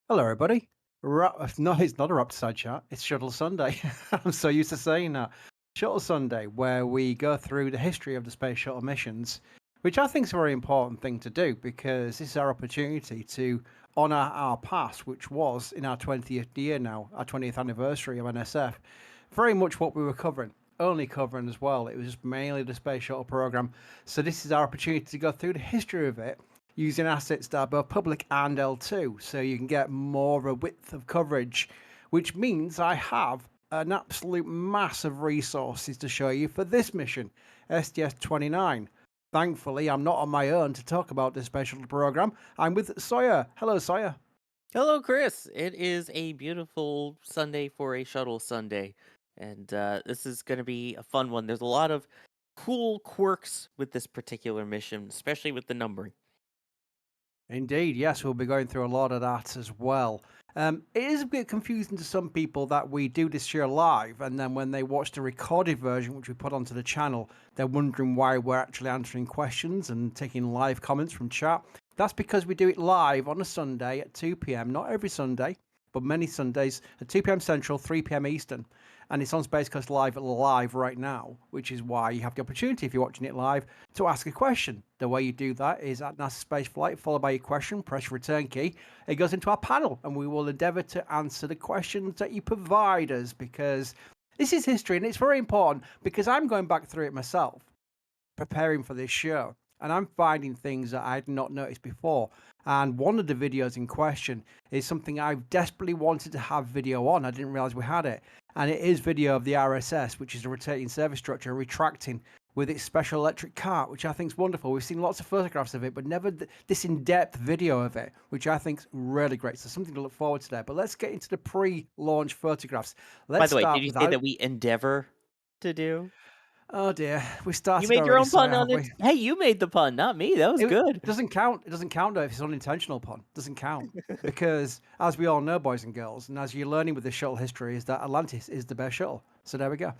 Hello, everybody. No, it's not a Raptor Side Chat. It's Shuttle Sunday. I'm so used to saying that. Shuttle Sunday, where we go through the history of the space shuttle missions, which I think is a very important thing to do because this is our opportunity to honour our past, which was in our 20th year now, our 20th anniversary of NSF. Very much what we were covering, only covering as well. It was just mainly the space shuttle program. So this is our opportunity to go through the history of it using assets that are both public and L2, so you can get more of a width of coverage, which means I have an absolute mass of resources to show you for this mission, STS-29. Thankfully, I'm not on my own to talk about this special program. I'm with Sawyer. Hello, Sawyer. Hello, Chris. It is a beautiful Sunday for a Shuttle Sunday, and this is going to be a fun one. There's a lot of cool quirks with this particular mission, especially with the numbering. Indeed, yes, we'll be going through a lot of that as well. It is a bit confusing to some people that we do this show live, and then when they watch the recorded version, which we put onto the channel, they're wondering why we're actually answering questions and taking live comments from chat. That's because we do it live on a Sunday at 2 p.m., not every Sunday, but many Sundays at 2 p.m. Central, 3 p.m. Eastern. And it's on Space Coast live right now, which is why you have the opportunity, if you're watching it live, to ask a question. The way you do that is at NASA Space Flight, followed by your question, press return key. It goes into our panel, and we will endeavour to answer the questions that you provide us, because this is history, and it's very important, because I'm going back through it myself, preparing for this show, and I'm finding things that I had not noticed before. And one of the videos in question is something I've desperately wanted to have video on. I didn't realize we had it. And it is video of the RSS, which is a rotating service structure retracting with its special electric cart, which I think is wonderful. We've seen lots of photographs of it, but never this in-depth video of it, which I think is really great. So something to look forward to there. But let's get into the pre-launch photographs. By Let's the way, did start you with say our... that we endeavor to do? Oh dear, we You started made your already, own pun Sawyer, on have it. we? Hey, you made the pun, not me. That was It good. doesn't count. It doesn't count though if it's unintentional pun. Doesn't count because, as we all know, boys and girls, and as you're learning with the shuttle history, is that Atlantis is the best shuttle. So there we go.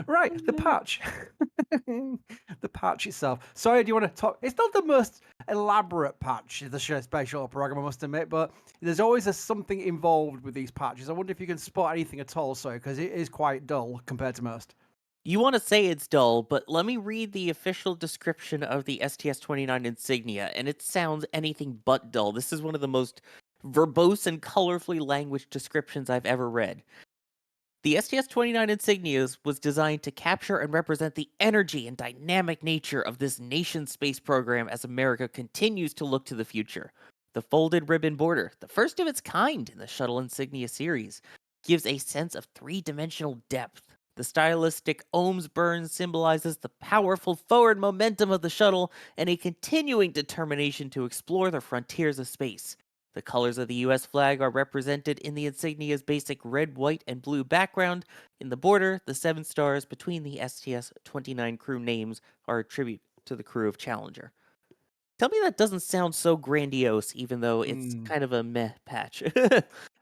Right, the patch, the patch itself. Sorry, do you want to talk? It's not the most elaborate patch of the space shuttle program, I must admit, but there's always something involved with these patches. I wonder if you can spot anything at all, sorry, because it is quite dull compared to most. You want to say it's dull, but let me read the official description of the STS-29 insignia, and it sounds anything but dull. This is one of the most verbose and colorfully languaged descriptions I've ever read. The STS-29 insignias was designed to capture and represent the energy and dynamic nature of this nation's space program as America continues to look to the future. The folded ribbon border, the first of its kind in the shuttle insignia series, gives a sense of three-dimensional depth. The stylistic ohms burn symbolizes the powerful forward momentum of the shuttle and a continuing determination to explore the frontiers of space. The colors of the US flag are represented in the insignia's basic red, white, and blue background. In the border, the 7 stars between the STS-29 crew names are a tribute to the crew of Challenger. Tell me that doesn't sound so grandiose, even though it's Hmm. kind of a meh patch.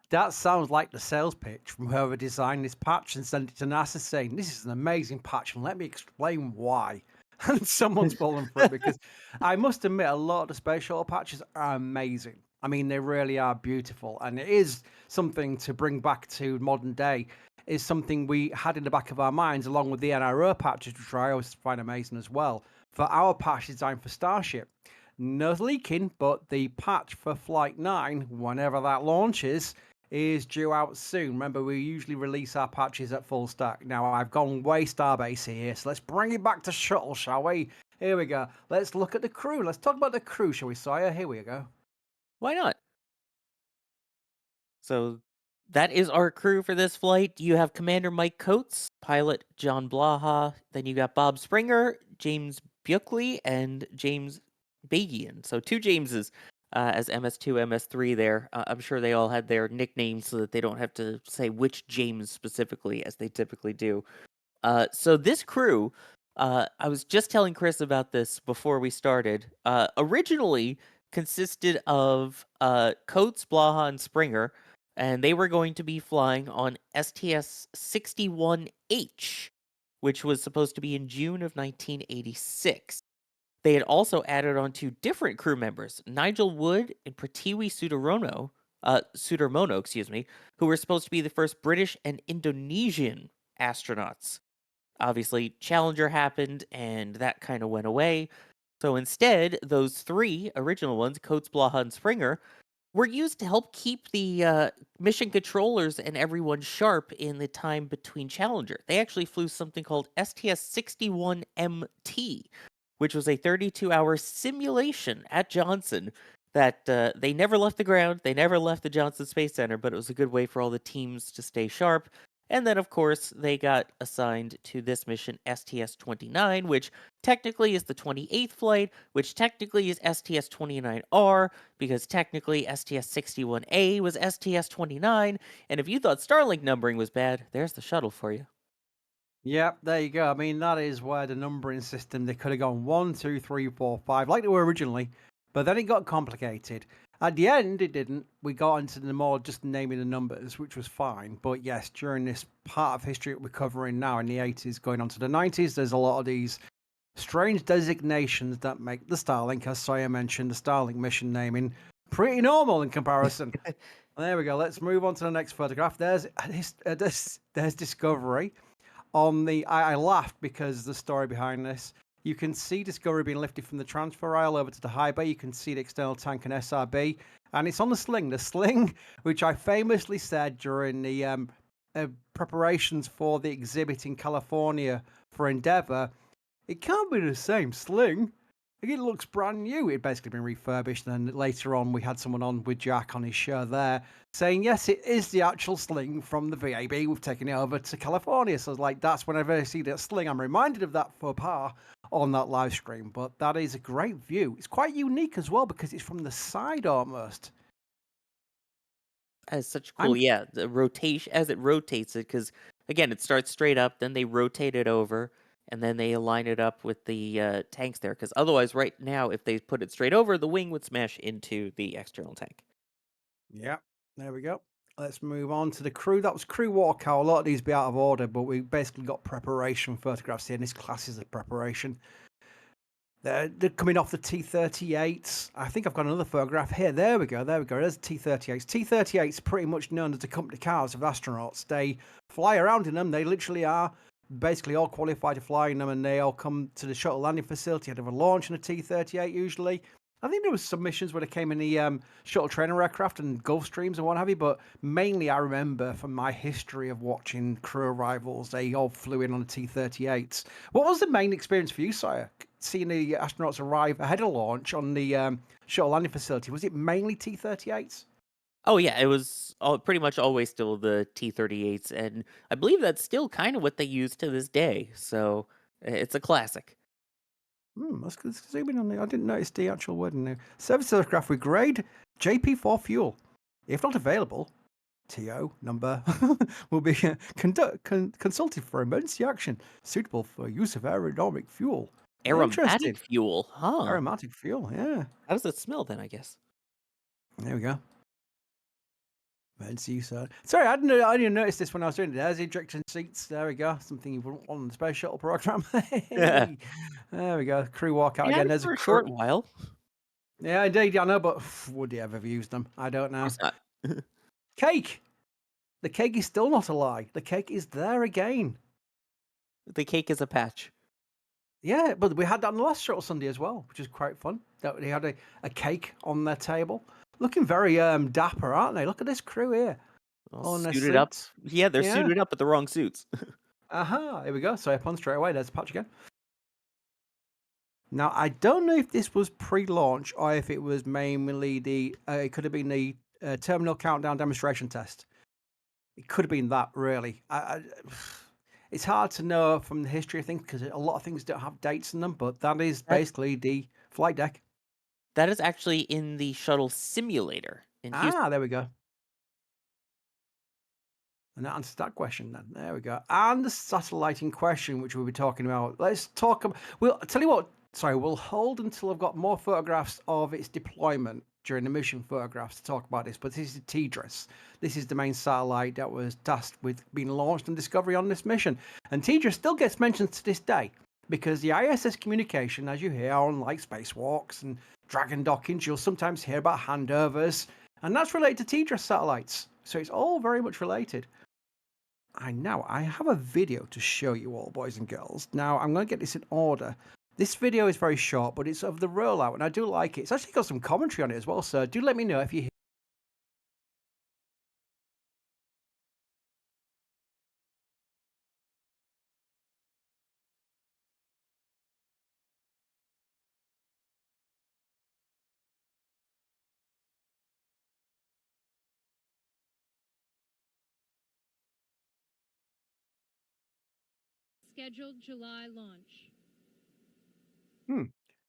That sounds like the sales pitch from whoever designed this patch and sent it to NASA saying, "This is an amazing patch and let me explain why." And someone's fallen for it because I must admit, a lot of the space shuttle patches are amazing. I mean, they really are beautiful. And it is something to bring back to modern day, is something we had in the back of our minds, along with the NRO patches, which I always find amazing as well, for our patch designed for Starship. No leaking, but the patch for Flight 9, whenever that launches, is due out soon. Remember, we usually release our patches at full stack. Now, I've gone way Starbase here, so let's bring it back to Shuttle, shall we? Here we go. Let's look at the crew. Let's talk about the crew, shall we, Sawyer? Here we go. Why not? So that is our crew for this flight. You have Commander Mike Coates, pilot John Blaha, then you got Bob Springer, James Buckley, and James Bergin. So two Jameses as MS2, MS3 there. I'm sure they all had their nicknames so that they don't have to say which James specifically as they typically do. So this crew, I was just telling Chris about this before we started. Originally consisted of Coates, Blaha, and Springer, and they were going to be flying on STS-61H, which was supposed to be in June of 1986. They had also added on two different crew members, Nigel Wood and Pratiwi Sudarono, Sudarmono, excuse me, who were supposed to be the first British and Indonesian astronauts. Obviously, Challenger happened, and that kind of went away. So instead, those three original ones, Coates, Blaha, and Springer, were used to help keep the mission controllers and everyone sharp in the time between Challenger. They actually flew something called STS-61MT, which was a 32-hour simulation at Johnson that they never left the ground. They never left the Johnson Space Center, but it was a good way for all the teams to stay sharp. And then, of course, they got assigned to this mission, STS-29, which technically is the 28th flight, which technically is STS-29R, because technically STS-61A was STS-29, and if you thought Starlink numbering was bad, there's the shuttle for you. Yep, there you go. I mean, that is where the numbering system, they could have gone 1, 2, 3, 4, 5, like they were originally, but then it got complicated. At the end, it didn't. We got into the more just naming the numbers, which was fine. But yes, during this part of history that we're covering now in the 80s, going on to the 90s, there's a lot of these strange designations that make the Starlink, as Sawyer mentioned, the Starlink mission naming pretty normal in comparison. There we go. Let's move on to the next photograph. There's Discovery on the I laughed because the story behind this. You can see Discovery being lifted from the transfer aisle over to the high bay. You can see the external tank and SRB, and it's on the sling. The sling, which I famously said during the preparations for the exhibit in California for Endeavour, it can't be the same sling. It looks brand new. It basically been refurbished. And then later on, we had someone on with Jack on his show there saying, yes, it is the actual sling from the VAB. We've taken it over to California. So I was like, that's whenever I see that sling, I'm reminded of that faux pas on that live stream. But that is a great view. It's quite unique as well because it's from the side almost. As such cool, I'm yeah, the rotation as it rotates it, because again, it starts straight up, then they rotate it over, and then they align it up with the tanks there. Because otherwise, right now, if they put it straight over, the wing would smash into the external tank. Yeah, there we go. Let's move on to the crew. That was crew walkout. A lot of these be out of order, but we basically got preparation photographs here, and this class is a preparation. They're coming off the T-38s. I think I've got another photograph here. There we go. There we go. There's the T-38s. T-38s pretty much known as the company cars of astronauts. They fly around in them. They literally are basically all qualified to fly in them, and they all come to the shuttle landing facility ahead of a launch in a T-38 usually. I think there was some missions where they came in the shuttle trainer aircraft and Gulfstreams and what have you, but mainly I remember from my history of watching crew arrivals, they all flew in on the T-38s. What was the main experience for you, Sire? Seeing the astronauts arrive ahead of launch on the shuttle landing facility, was it mainly T-38s? Oh yeah, it was pretty much always still the T-38s, and I believe that's still kind of what they use to this day. So it's a classic. Let's zoom in on the. I didn't notice the actual wording there. Service aircraft with grade JP4 fuel. If not available, TO number will be consulted for emergency action suitable for use of aerodynamic fuel. Interesting. Aromatic fuel, huh? Aromatic fuel, yeah. How does it smell then? I guess. There we go. Emergency use. Sorry, I didn't notice this when I was doing it. There's the ejection seats. There we go. Something you wouldn't want on the space shuttle program. Yeah, Hey, there we go. Crew walkout had again. it There's a for a crew. short while. Yeah, indeed, I know, but would he ever have used them? I don't Of know. course not. Cake. The cake is still not a lie. The cake is there again. The cake is a patch. Yeah, but we had that on the last Shuttle Sunday as well, which is quite fun. That they had a cake on their table. Looking very dapper, aren't they? Look at this crew here. All All in their suited up. suits. Yeah, they're Yeah. suited up, but the wrong suits. Here we go. So upon straight away, there's the patch again. Now, I don't know if this was pre-launch or if it was mainly the, it could have been the terminal countdown demonstration test. It could have been that, really. It's hard to know from the history of things because a lot of things don't have dates in them, but that is That basically the flight deck. that is actually in the shuttle simulator in Houston. There we go. And that answers that question then. There we go. And the satellite in question, which we'll be talking about. Let's talk about, I'll tell you what, sorry, we'll hold until I've got more photographs of its deployment during the mission photographs to talk about this. But this is the TDRS. This is the main satellite that was tasked with being launched and discovery on this mission. And TDRS still gets mentioned to this day because the ISS communication, as you hear on like spacewalks and dragon dockings, you'll sometimes hear about handovers And that's related to TDRS satellites. So it's all very much related. I have a video to show you all, boys and girls. Now, I'm going to get this in order. This video is very short, but it's of the rollout, and I do like it. It's actually got some commentary on it as well, so do let me know if you Scheduled July launch. Hmm.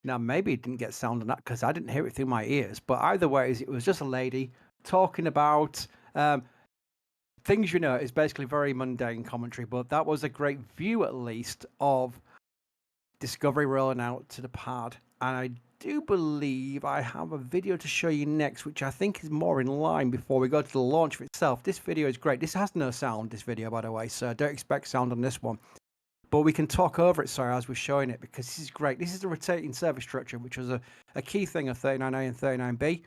Now, maybe it didn't get sound on that because I didn't hear it through my ears. But either way, it was just a lady talking about things it's basically very mundane commentary. But that was a great view, at least, of Discovery rolling out to the pad. And I do believe I have a video to show you next, which I think is more in line before we go to the launch for itself. This video is great. This has no sound, this video, by the way, so don't expect sound on this one. But we can talk over it, sorry, as we're showing it, because this is great. This is the rotating service structure, which was a key thing of 39A and 39B.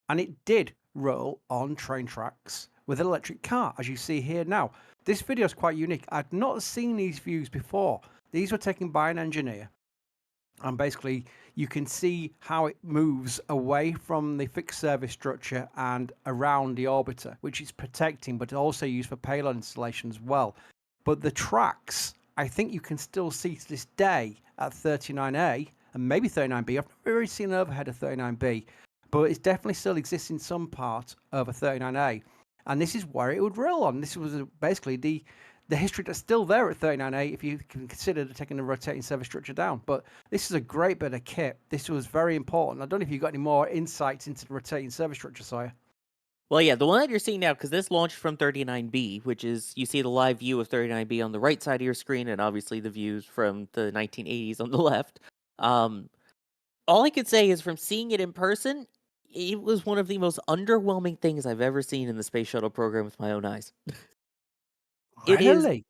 And it did roll on train tracks with an electric car, as you see here now. This video is quite unique. I'd not seen these views before. These were taken by an engineer. And basically, you can see how it moves away from the fixed service structure and around the orbiter, which is protecting, but also used for payload installation as well. But the tracks, I think you can still see to this day at 39A and maybe 39B. I've never really seen an overhead of 39B, but it definitely still exists in some part of a 39A. And this is where it would roll on. This was basically the history that's still there at 39A if you can consider taking the rotating service structure down. But this is a great bit of kit. This was very important. I don't know if you've got any more insights into the rotating service structure, Sawyer. Well, yeah, the one that you're seeing now, because this launched from 39B, which is you see the live view of 39B on the right side of your screen, and obviously the views from the 1980s on the left. All I could say is from seeing it in person, it was one of the most underwhelming things I've ever seen in the space shuttle program with my own eyes. It is Really?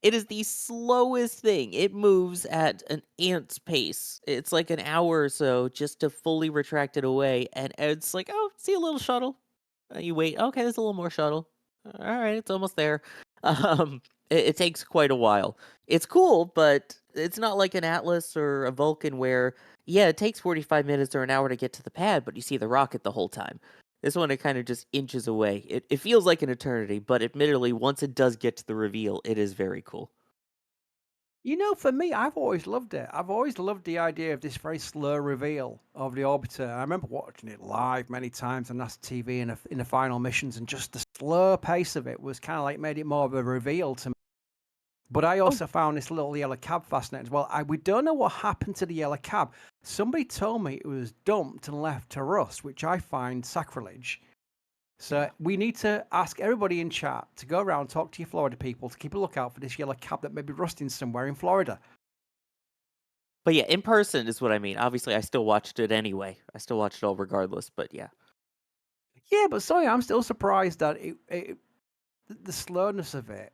it is the slowest thing. It moves at an ant's pace. It's like an hour or so just to fully retract it away, and it's like, "Oh, see a little shuttle." You wait, "Okay, there's a little more shuttle." Alright, it's almost there. Um, it takes quite a while. It's cool, but it's not like an Atlas or a Vulcan where, yeah, it takes 45 minutes or an hour to get to the pad, but you see the rocket the whole time. This one, it kind of just inches away. It feels like an eternity, but admittedly, once it does get to the reveal, it is very cool. For me, I've always loved it. I've always loved the idea of this very slow reveal of the orbiter. I remember watching it live many times on NASA TV in the final missions, and just the slow pace of it was kind of like made it more of a reveal to me. But I Oh, also found this little yellow cab fascinating as well. We don't know what happened to the yellow cab. Somebody told me it was dumped and left to rust, which I find sacrilege. So yeah. we need to ask everybody in chat to go around, talk to your Florida people to keep a lookout for this yellow cab that may be rusting somewhere in Florida. But yeah, in person is what I mean. Obviously, I still watched it anyway. I still watched it all regardless, but yeah. Yeah, but sorry, I'm still surprised that the slowness of it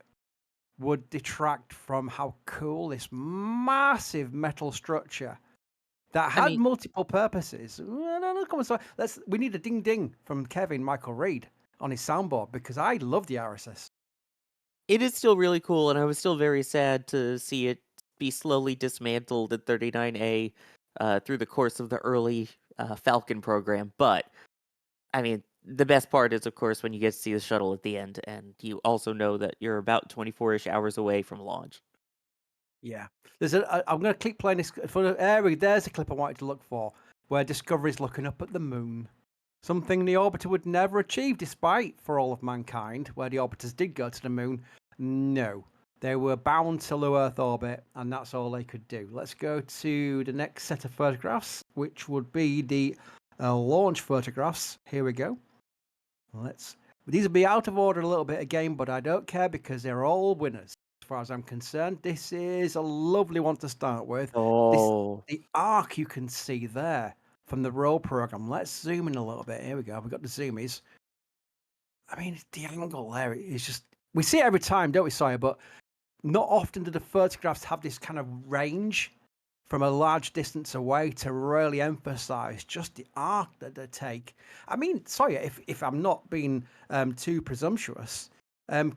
would detract from how cool this massive metal structure that I had mean, multiple purposes. No, no, no, come on, sorry. We need a ding ding from Kevin Michael Reed on his soundboard because I love the RSS. it is still really cool, and I was still very sad to see it be slowly dismantled at 39A through the course of the early Falcon program. But I mean, the best part is, of course, when you get to see the shuttle at the end, and you also know that you're about 24-ish hours away from launch. Yeah, I'm going to keep playing this. There's a clip I wanted to look for where Discovery's looking up at the moon. Something the orbiter would never achieve, despite For All of Mankind, where the orbiters did go to the moon. No, they were bound to low Earth orbit, and that's all they could do. Let's go to the next set of photographs, which would be the launch photographs. Here we go. These will be out of order a little bit again, but I don't care because they're all winners. As far as I'm concerned, this is a lovely one to start with. This Oh, the arc you can see there from the roll program. Let's zoom in a little bit. Here we go. We've got the zoomies. I mean, the angle there is just we see it every time, don't we, Sawyer? But not often do the photographs have this kind of range from a large distance away to really emphasize just the arc that they take. I mean, Sawyer, if I'm not being too presumptuous,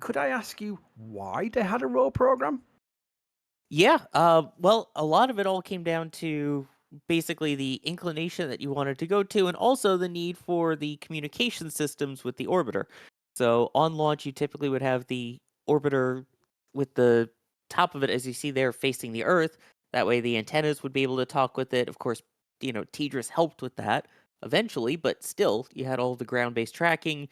could I ask you why they had a role program? Yeah, well, a lot of it all came down to basically the inclination that you wanted to go to, and also the need for the communication systems with the orbiter. So on launch, you typically would have the orbiter with the top of it, as you see there, facing the Earth. That way, the antennas would be able to talk with it. Of course, TDRS helped with that eventually, but still, you had all the ground-based tracking.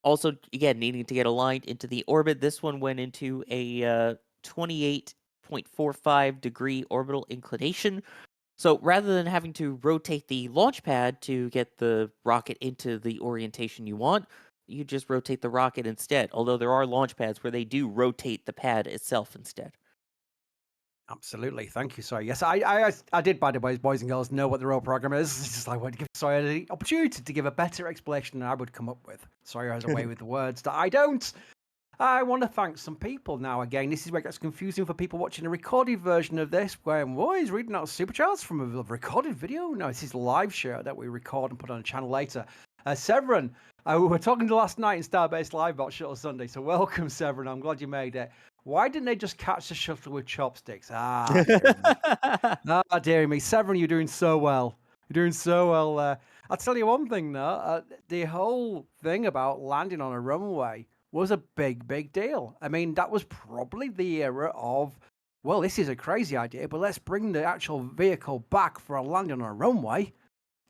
Also, again, needing to get aligned into the orbit. This one went into a 28.45-degree orbital inclination. So rather than having to rotate the launch pad to get the rocket into the orientation you want, you just rotate the rocket instead. Although there are launch pads where they do rotate the pad itself instead. Absolutely. Thank you, Sawyer. Yes, I did, by the way, boys and girls, know what the role program is. It's just I want to give Sawyer the opportunity to give a better explanation than I would come up with. Sawyer has a way with the words that I don't. I want to thank some people now. Again, this is where it gets confusing for people watching a recorded version of this, where he's reading out superchats from a recorded video. No, this is a live show that we record and put on a channel later. Severin, we were talking to last night in Starbase Live about Shuttle Sunday, so welcome, Severin. I'm glad you made it. Why didn't they just catch the shuttle with chopsticks? Ah, dear me. Ah, dear me. Severin, you're doing so well. You're doing so well there. I'll tell you one thing, though. The whole thing about landing on a runway was a big, big deal. I mean, that was probably the era of, well, this is a crazy idea, but let's bring the actual vehicle back for a landing on a runway.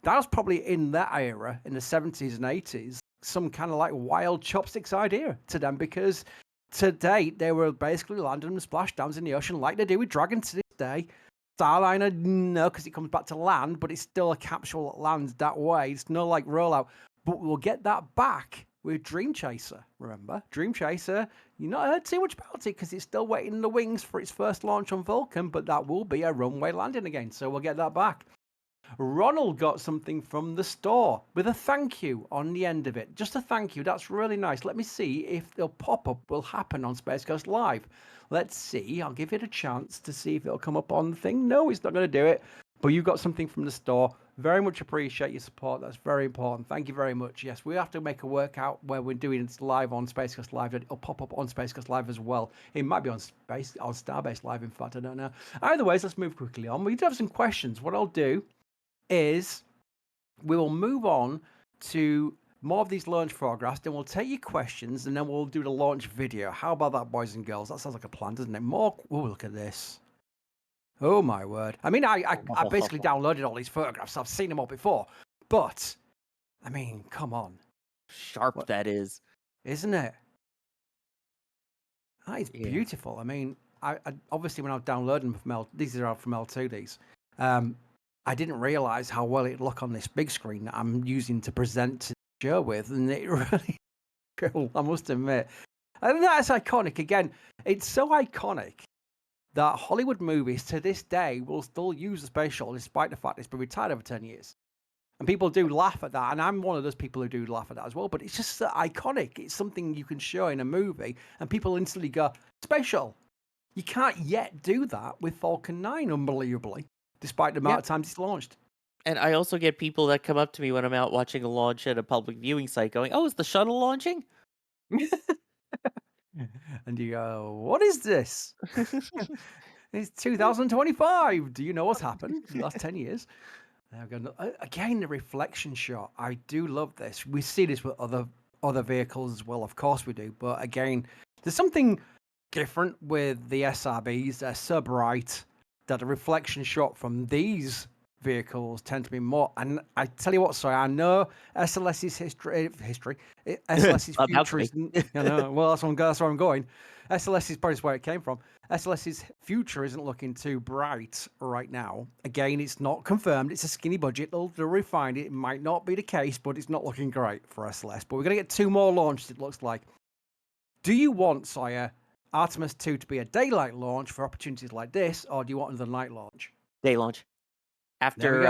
That was probably in that era, in the 70s and 80s, some kind of like wild chopsticks idea to them, because to date, they were basically landing them splashdowns in the ocean like they do with Dragon to this day. Starliner, no, because it comes back to land, but it's still a capsule that lands that way. It's no like rollout. But we'll get that back with Dream Chaser, remember? Dream Chaser, you've not heard too much about it because it's still waiting in the wings for its first launch on Vulcan, but that will be a runway landing again, so we'll get that back. Ronald got something from the store with a thank you on the end of it. Just a thank you. That's really nice. Let me see if the pop-up will happen on Space Coast Live. Let's see. I'll give it a chance to see if it'll come up on the thing. No, it's not going to do it. But you got something from the store. Very much appreciate your support. That's very important. Thank you very much. Yes, we have to make a workout where we're doing it live on Space Coast Live. It'll pop up on Space Coast Live as well. It might be on Starbase Live, in fact. I don't know. Either way, let's move quickly on. We do have some questions. What I'll do is we will move on to more of these launch photographs, then we'll take your questions, and then we'll do the launch video. How about that, boys and girls? That sounds like a plan, doesn't it? More. Oh, look at this. Oh, my word. I mean, I basically downloaded all these photographs. I've seen them all before. But, I mean, come on. Sharp that is. Isn't it? That is beautiful. I mean, I obviously when I was downloading them from these are from L2, these. I didn't realize how well it'd look on this big screen that I'm using to present to the show with, and it really cool, I must admit. I think that's iconic. Again, it's so iconic that Hollywood movies to this day will still use the space shuttle despite the fact it's been retired over 10 years. And people do laugh at that, and I'm one of those people who do laugh at that as well, but it's just iconic. It's something you can show in a movie, and people instantly go, space shuttle. You can't yet do that with Falcon 9, unbelievably, despite the amount of times it's launched. And I also get people that come up to me when I'm out watching a launch at a public viewing site going, "Oh, is the shuttle launching?" And you go, what is this? It's 2025. Do you know what's happened in the last 10 years? Again, the reflection shot. I do love this. We see this with other vehicles as well. Of course we do. But again, there's something different with the SRBs. They're so bright that the reflection shot from these vehicles tend to be more. And I tell you what, sorry, I know SLS's history. SLS's future isn't. Well, that's where I'm going. SLS is probably where it came from. SLS's future isn't looking too bright right now. Again, it's not confirmed. It's a skinny budget. They'll refine it. It might not be the case, but it's not looking great for SLS. But we're going to get 2 more launches, it looks like. Do you want, Sawyer, Artemis 2 to be a daylight launch for opportunities like this, or do you want another night launch? Day launch. After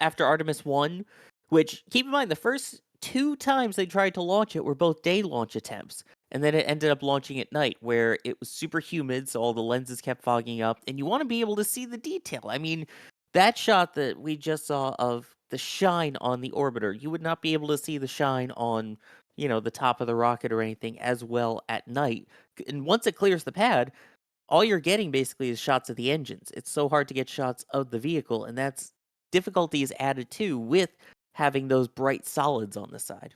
Artemis 1, which, keep in mind, the first 2 times they tried to launch it were both day launch attempts, and then it ended up launching at night where it was super humid, so all the lenses kept fogging up, and you wanna be able to see the detail. I mean, that shot that we just saw of the shine on the orbiter, you would not be able to see the shine on, the top of the rocket or anything as well at night. And once it clears the pad, all you're getting basically is shots of the engines. It's so hard to get shots of the vehicle, and that's difficulty is added too with having those bright solids on the side.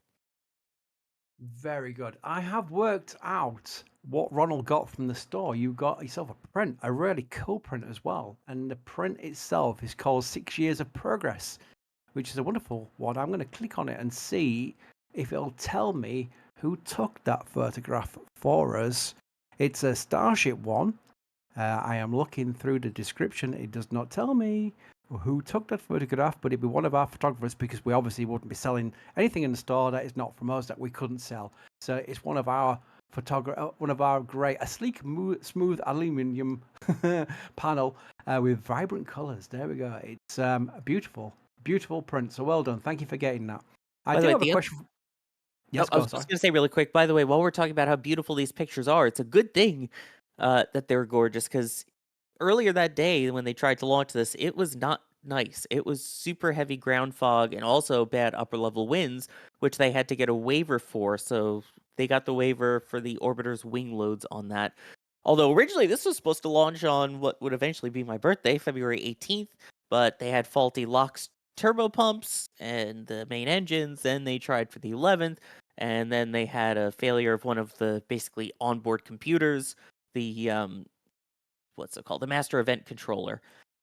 Very good. I have worked out what Ronald got from the store. You got yourself a print, a really cool print as well. And the print itself is called 6 Years of Progress, which is a wonderful one. I'm going to click on it and see if it'll tell me who took that photograph for us. It's a Starship one. I am looking through the description. It does not tell me who took that photograph, but it'd be one of our photographers because we obviously wouldn't be selling anything in the store that is not from us that we couldn't sell. So it's one of our one of our great, a sleek, smooth aluminium panel with vibrant colors. There we go. It's a beautiful, beautiful print. So well done. Thank you for getting that. I By the do way, have a the question. Oh, Yes, I go. was Sorry. just gonna say really quick, by the way, while we're talking about how beautiful these pictures are, it's a good thing that they're gorgeous because earlier that day when they tried to launch this, it was not nice. It was super heavy ground fog and also bad upper level winds, which they had to get a waiver for. So they got the waiver for the orbiter's wing loads on that. Although originally this was supposed to launch on what would eventually be my birthday, February 18th, but they had faulty LOX turbo pumps and the main engines. Then they tried for the 11th, and then they had a failure of one of the basically onboard computers. The what's it called? The master event controller.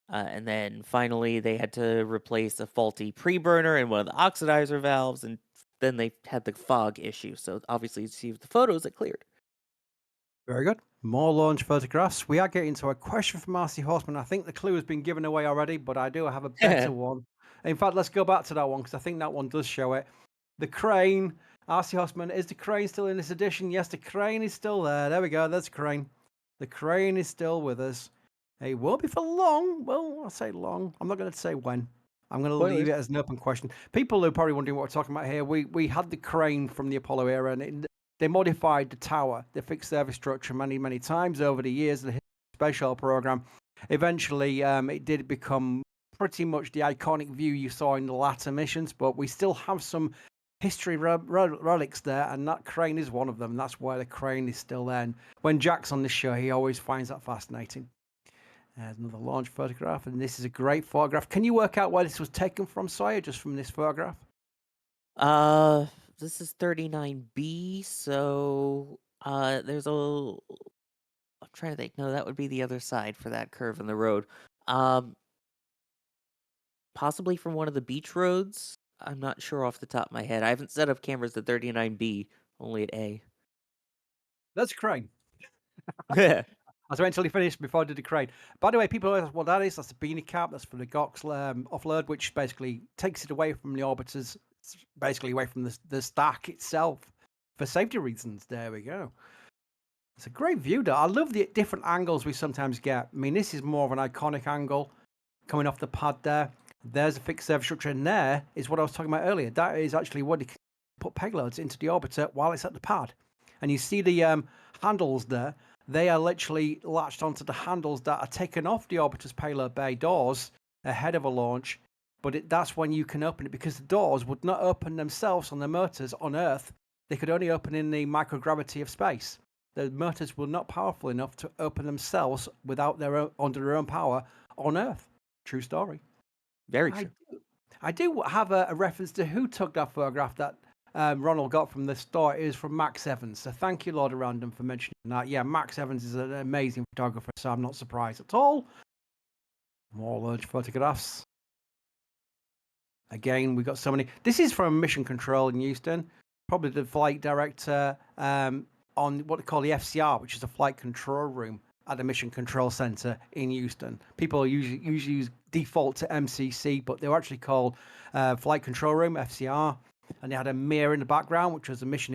And then finally, they had to replace a faulty pre-burner and one of the oxidizer valves, and then they had the fog issue. So obviously, you see the photos, it cleared. Very good. More launch photographs. We are getting to a question from RC Horseman. I think the clue has been given away already, but I do have a better one. In fact, let's go back to that one because I think that one does show it. The crane. RC Horseman, is the crane still in this edition? Yes, the crane is still there. There we go. There's the crane. The crane is still with us. It won't be for long. Well, I'll say long. I'm not going to say when. I'm going to leave Spoilers. it as an open question. People are probably wondering what we're talking about here. We had the crane from the Apollo era, and they modified the tower, the fixed service structure many, many times over the years of the space shuttle program. Eventually, it did become pretty much the iconic view you saw in the latter missions, but we still have some history relics there, and that crane is one of them. And that's why the crane is still there. And when Jack's on the show, he always finds that fascinating. There's another launch photograph, and this is a great photograph. Can you work out where this was taken from, Sawyer, just from this photograph? Uh, this is 39B, so there's a. I'm trying to think. No, that would be the other side for that curve in the road. Um, Possibly from one of the beach roads. I'm not sure off the top of my head. I haven't set up cameras at 39B, only at A. That's a crane. I was eventually finished before I did the crane. By the way, people ask what that is. That's a beanie cap. That's for the GOX offload, which basically takes it away from the orbiters, basically away from the stack itself for safety reasons. There we go. It's a great view, though. I love the different angles we sometimes get. I mean, this is more of an iconic angle coming off the pad there. There's a fixed service structure, and there is what I was talking about earlier. That is actually what you can put payloads into the orbiter while it's at the pad. And you see the handles there. They are literally latched onto the handles that are taken off the orbiter's payload bay doors ahead of a launch. But that's when you can open it, because the doors would not open themselves on the motors on Earth. They could only open in the microgravity of space. The motors were not powerful enough to open themselves without under their own power on Earth. True story. Very I true. I do have a reference to who took that photograph that Ronald got from the store. It was from Max Evans. So thank you, Lord of Random, for mentioning that. Yeah, Max Evans is an amazing photographer, so I'm not surprised at all. More launch photographs. Again, we got so many. This is from Mission Control in Houston. Probably the flight director on what they call the FCR, which is a flight control room at the Mission Control Center in Houston. People usually use default to MCC, but they were actually called Flight Control Room, FCR. And they had a mirror in the background, which was a mission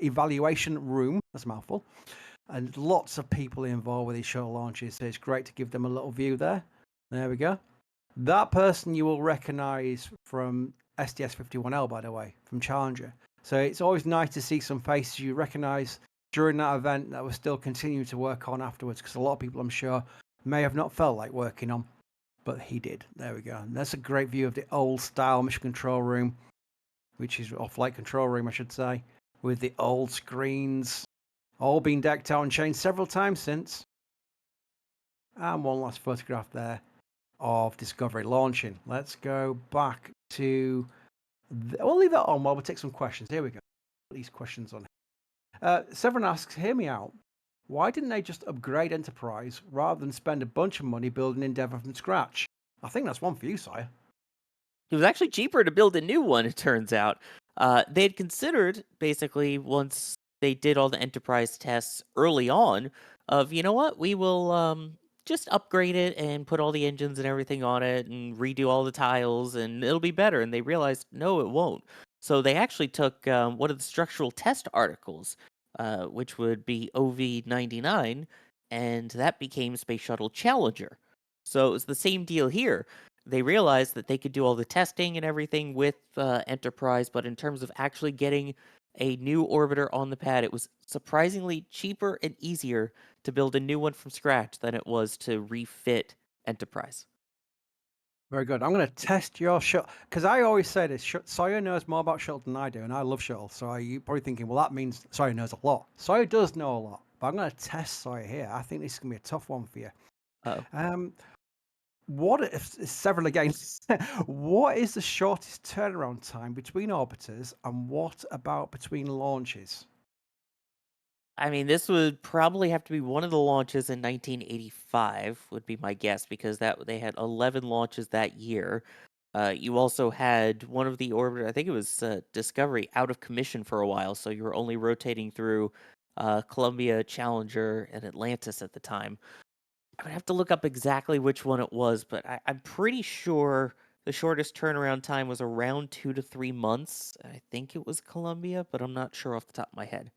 evaluation room. That's a mouthful. And lots of people involved with these shuttle launches. So it's great to give them a little view there. There we go. That person you will recognize from STS-51L, by the way, from Challenger. So it's always nice to see some faces you recognise during that event that we're still continuing to work on afterwards, because a lot of people, I'm sure, may have not felt like working on, but he did. There we go. And that's a great view of the old style mission control room, which is, or flight control room, I should say, with the old screens, all been decked out and changed several times since. And one last photograph there of Discovery launching. Let's go back to... We'll leave that on while we take some questions. Here we go. Put these questions on. Severin asks, hear me out. Why didn't they just upgrade Enterprise rather than spend a bunch of money building Endeavour from scratch? I think that's one for you, Sire. It was actually cheaper to build a new one, it turns out. They had considered, basically, once they did all the Enterprise tests early on, of, you know what, we will just upgrade it and put all the engines and everything on it and redo all the tiles and it'll be better. And they realized, no, it won't. So they actually took one of the structural test articles, which would be OV-99, and that became Space Shuttle Challenger. So it was the same deal here. They realized that they could do all the testing and everything with Enterprise, but in terms of actually getting a new orbiter on the pad, it was surprisingly cheaper and easier to build a new one from scratch than it was to refit Enterprise. Very good. I'm going to test your shuttle, because I always say this, Sawyer knows more about shuttle than I do, and I love shuttle. So you're probably thinking, well, that means Sawyer knows a lot. Sawyer does know a lot, but I'm going to test Sawyer here. I think this is going to be a tough one for you. Uh-oh. What if several again? What is the shortest turnaround time between orbiters, and what about between launches? I mean, this would probably have to be one of the launches in 1985, would be my guess, because that they had 11 launches that year. You also had one of the orbiter, I think it was Discovery, out of commission for a while, so you were only rotating through Columbia, Challenger, and Atlantis at the time. I would have to look up exactly which one it was, but I'm pretty sure the shortest turnaround time was around 2 to 3 months. I think it was Columbia, but I'm not sure off the top of my head.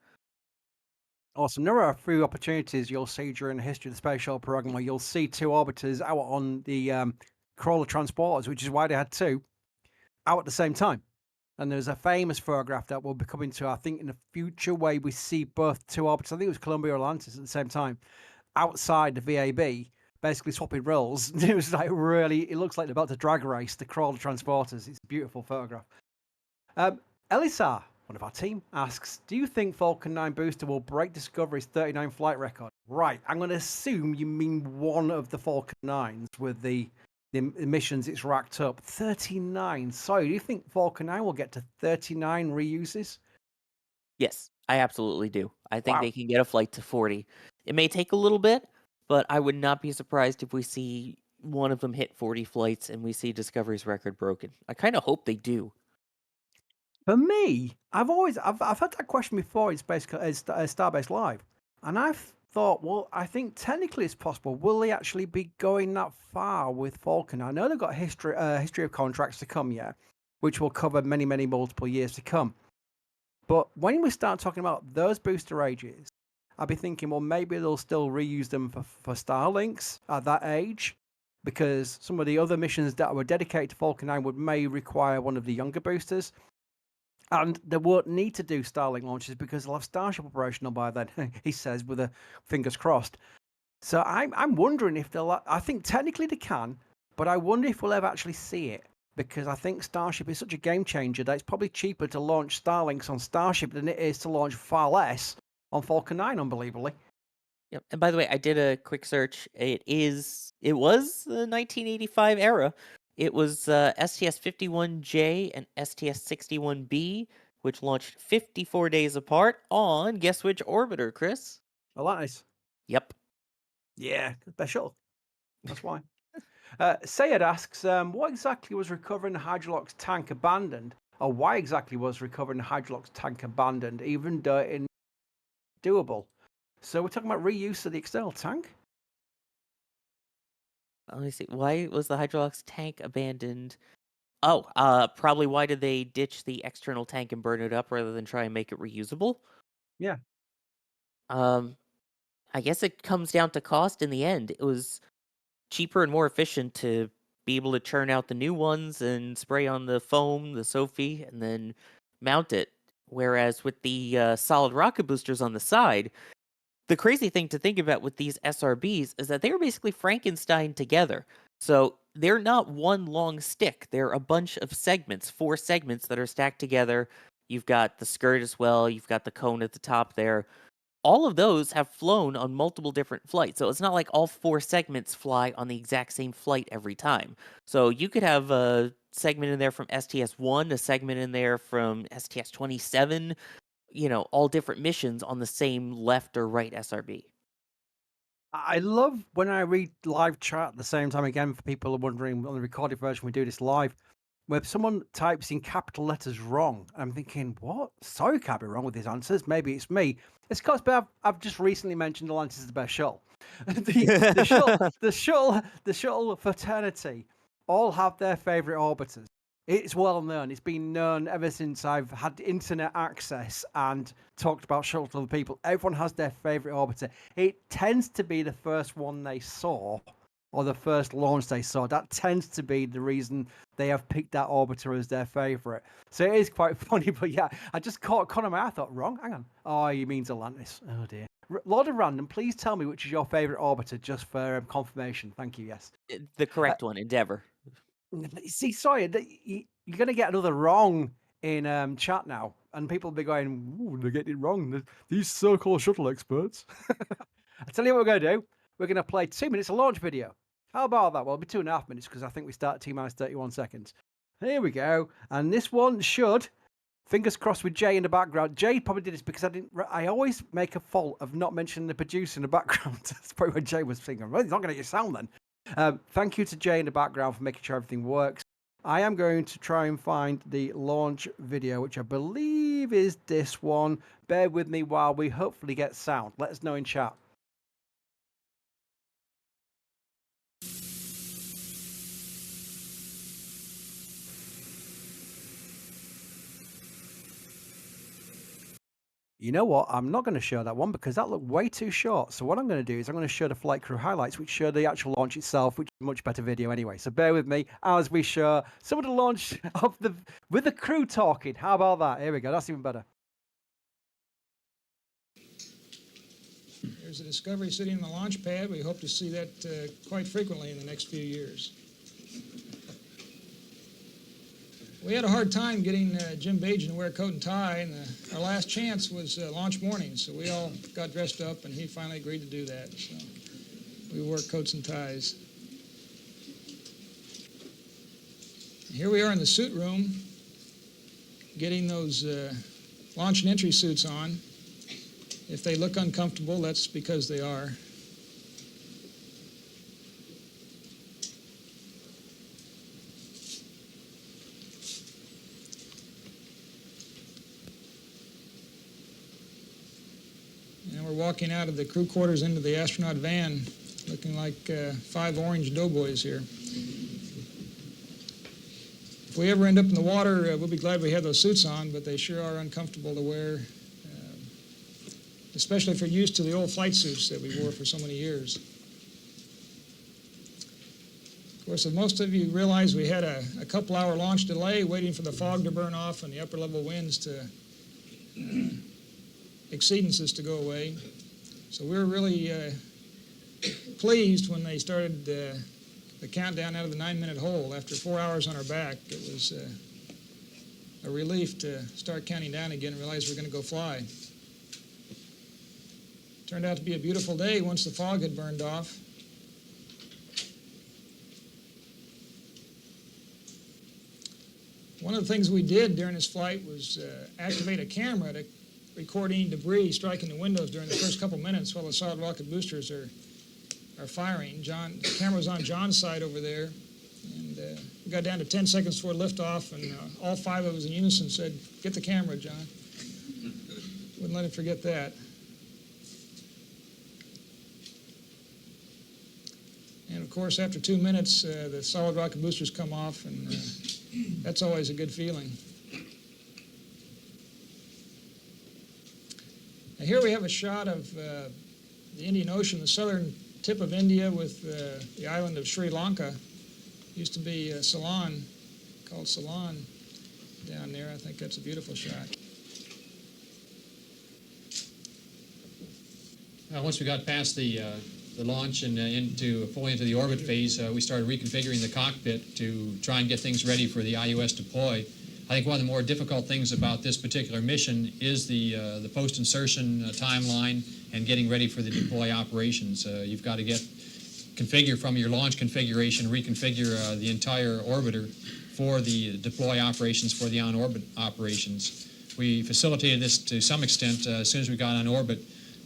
Awesome. There are a few opportunities you'll see during the history of the space shuttle program where you'll see two orbiters out on the crawler transporters, which is why they had two out at the same time. And there's a famous photograph that we'll be coming to, I think, in the future, where we see both two orbiters. I think it was Columbia or Atlantis at the same time, outside the VAB, basically swapping roles. It was like really, it looks like they're about to drag race the crawler transporters. It's a beautiful photograph. Elisar, one of our team, asks, do you think Falcon 9 booster will break Discovery's 39 flight record? Right, I'm going to assume you mean one of the Falcon 9s with the missions it's racked up. 39. So, do you think Falcon 9 will get to 39 reuses? Yes, I absolutely do. I think Wow. they can get a flight to 40. It may take a little bit, but I would not be surprised if we see one of them hit 40 flights and we see Discovery's record broken. I kind of hope they do. For me, I've had that question before in Starbase Live, and I've thought, well, I think technically it's possible. Will they actually be going that far with Falcon? I know they've got history of contracts to come yet, which will cover many, many multiple years to come. But when we start talking about those booster ages, I'd be thinking, well, maybe they'll still reuse them for Starlinks at that age, because some of the other missions that were dedicated to Falcon 9 may require one of the younger boosters. And they won't need to do Starlink launches because they'll have Starship operational by then, he says, with the fingers crossed. So I'm wondering if they'll... I think technically they can, but I wonder if we'll ever actually see it. Because I think Starship is such a game changer that it's probably cheaper to launch Starlinks on Starship than it is to launch far less on Falcon 9, unbelievably. Yep. And by the way, I did a quick search. It was the 1985 era. It was STS-51J and STS-61B, which launched 54 days apart on, guess which orbiter, Chris? Atlantis. Yep. Yeah, best shuttle. That's why. Sayed asks, what exactly was recovering the Hydrolox tank abandoned? Or why exactly was recovering the Hydrolox tank abandoned, even though it's doable? So we're talking about reuse of the external tank? Let me see. Why was the Hydrolox tank abandoned? Oh, probably why did they ditch the external tank and burn it up rather than try and make it reusable? Yeah. Um, I guess it comes down to cost in the end. It was cheaper and more efficient to be able to churn out the new ones and spray on the foam, the Sophie, and then mount it. Whereas with the solid rocket boosters on the side, the crazy thing to think about with these SRBs is that they were basically Frankenstein together. So they're not one long stick. They're a bunch of segments, 4 segments that are stacked together. You've got the skirt as well. You've got the cone at the top there. All of those have flown on multiple different flights. So it's not like all 4 segments fly on the exact same flight every time. So you could have a segment in there from STS-1, a segment in there from STS-27, all different missions on the same left or right SRB. I love when I read live chat at the same time again for people who are wondering on the recorded version we do this live, where someone types in capital letters wrong. I'm thinking, what? Sorry, can't be wrong with his answers. Maybe it's me. It's because I've just recently mentioned Atlantis is the best shuttle. The shuttle fraternity all have their favorite orbiters. It's well known. It's been known ever since I've had internet access and talked about shuttle to other people. Everyone has their favorite orbiter. It tends to be the first one they saw or the first launch they saw. That tends to be the reason they have picked that orbiter as their favorite. So it is quite funny, but yeah, I just caught Conor. I thought, wrong. Hang on. Oh, he means Atlantis. Oh dear. Lord of Random, please tell me which is your favorite orbiter, just for confirmation. Thank you. Yes. The correct one, Endeavor. See, sorry, you're going to get another wrong in chat now, and people will be going, "Ooh, they're getting it wrong. These so-called shuttle experts." I tell you what we're going to do. We're going to play 2 minutes of launch video. How about that? Well, it'll be 2.5 minutes because I think we start T-minus 31 seconds. Here we go. And this one should, fingers crossed with Jay in the background. Jay probably did this because I always make a fault of not mentioning the producer in the background. That's probably what Jay was thinking. Well, he's not going to get sound then. Thank you to Jay in the background for making sure everything works. I am going to try and find the launch video, which I believe is this one. Bear with me while we hopefully get sound. Let us know in chat. You know what? I'm not going to show that one because that looked way too short. So what I'm going to do is I'm going to show the flight crew highlights, which show the actual launch itself, which is a much better video anyway. So bear with me as we show some of the launch with the crew talking. How about that? Here we go. That's even better. There's a Discovery sitting on the launch pad. We hope to see that quite frequently in the next few years. We had a hard time getting Jim Bergin to wear a coat and tie, and our last chance was launch morning, so we all got dressed up, and he finally agreed to do that. So we wore coats and ties. Here we are in the suit room, getting those launch and entry suits on. If they look uncomfortable, that's because they are. And we're walking out of the crew quarters into the astronaut van, looking like 5 orange doughboys here. If we ever end up in the water, we'll be glad we have those suits on, but they sure are uncomfortable to wear, especially if you're used to the old flight suits that we wore for so many years. Of course, as most of you realize, we had a couple-hour launch delay waiting for the fog to burn off and the upper-level winds to exceedances to go away. So we were really pleased when they started the countdown out of the 9-minute hole. After 4 hours on our back, it was a relief to start counting down again and realize we're going to go fly. Turned out to be a beautiful day once the fog had burned off. One of the things we did during this flight was activate a camera to record any debris striking the windows during the first couple minutes while the solid rocket boosters are firing. The camera was on John's side over there, and we got down to 10 seconds before liftoff, and all 5 of us in unison said, "Get the camera, John." Wouldn't let him forget that. And of course, after 2 minutes, the solid rocket boosters come off, and that's always a good feeling. Now here we have a shot of the Indian Ocean, the southern tip of India with the island of Sri Lanka. Used to be a salon called Salon down there. I think that's a beautiful shot. Once we got past the launch and fully into the orbit phase, we started reconfiguring the cockpit to try and get things ready for the IUS deploy. I think one of the more difficult things about this particular mission is the post-insertion timeline and getting ready for the deploy operations. You've got to configure from your launch configuration, reconfigure the entire orbiter for the deploy operations, for the on-orbit operations. We facilitated this to some extent as soon as we got on orbit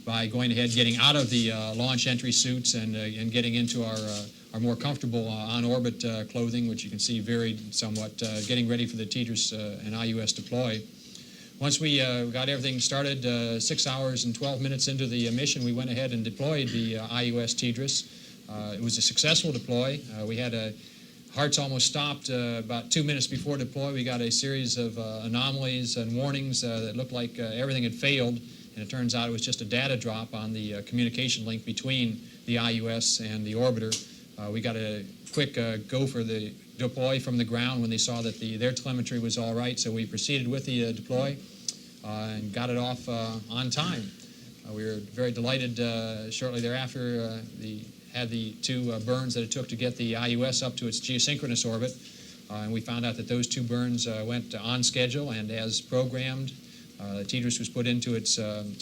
by going ahead, getting out of the launch entry suits and getting into our more comfortable on-orbit clothing, which you can see varied somewhat, getting ready for the TDRS and IUS deploy. Once we got everything started, 6 hours and 12 minutes into the mission, we went ahead and deployed the IUS TDRS. It was a successful deploy. We had hearts almost stopped about 2 minutes before deploy. We got a series of anomalies and warnings that looked like everything had failed. And it turns out it was just a data drop on the communication link between the IUS and the orbiter. We got a quick go for the deploy from the ground when they saw that their telemetry was all right. So we proceeded with the deploy and got it off on time. We were very delighted shortly thereafter. Had the two burns that it took to get the IUS up to its geosynchronous orbit. And we found out that those two burns went on schedule and as programmed. The TDRS was put into its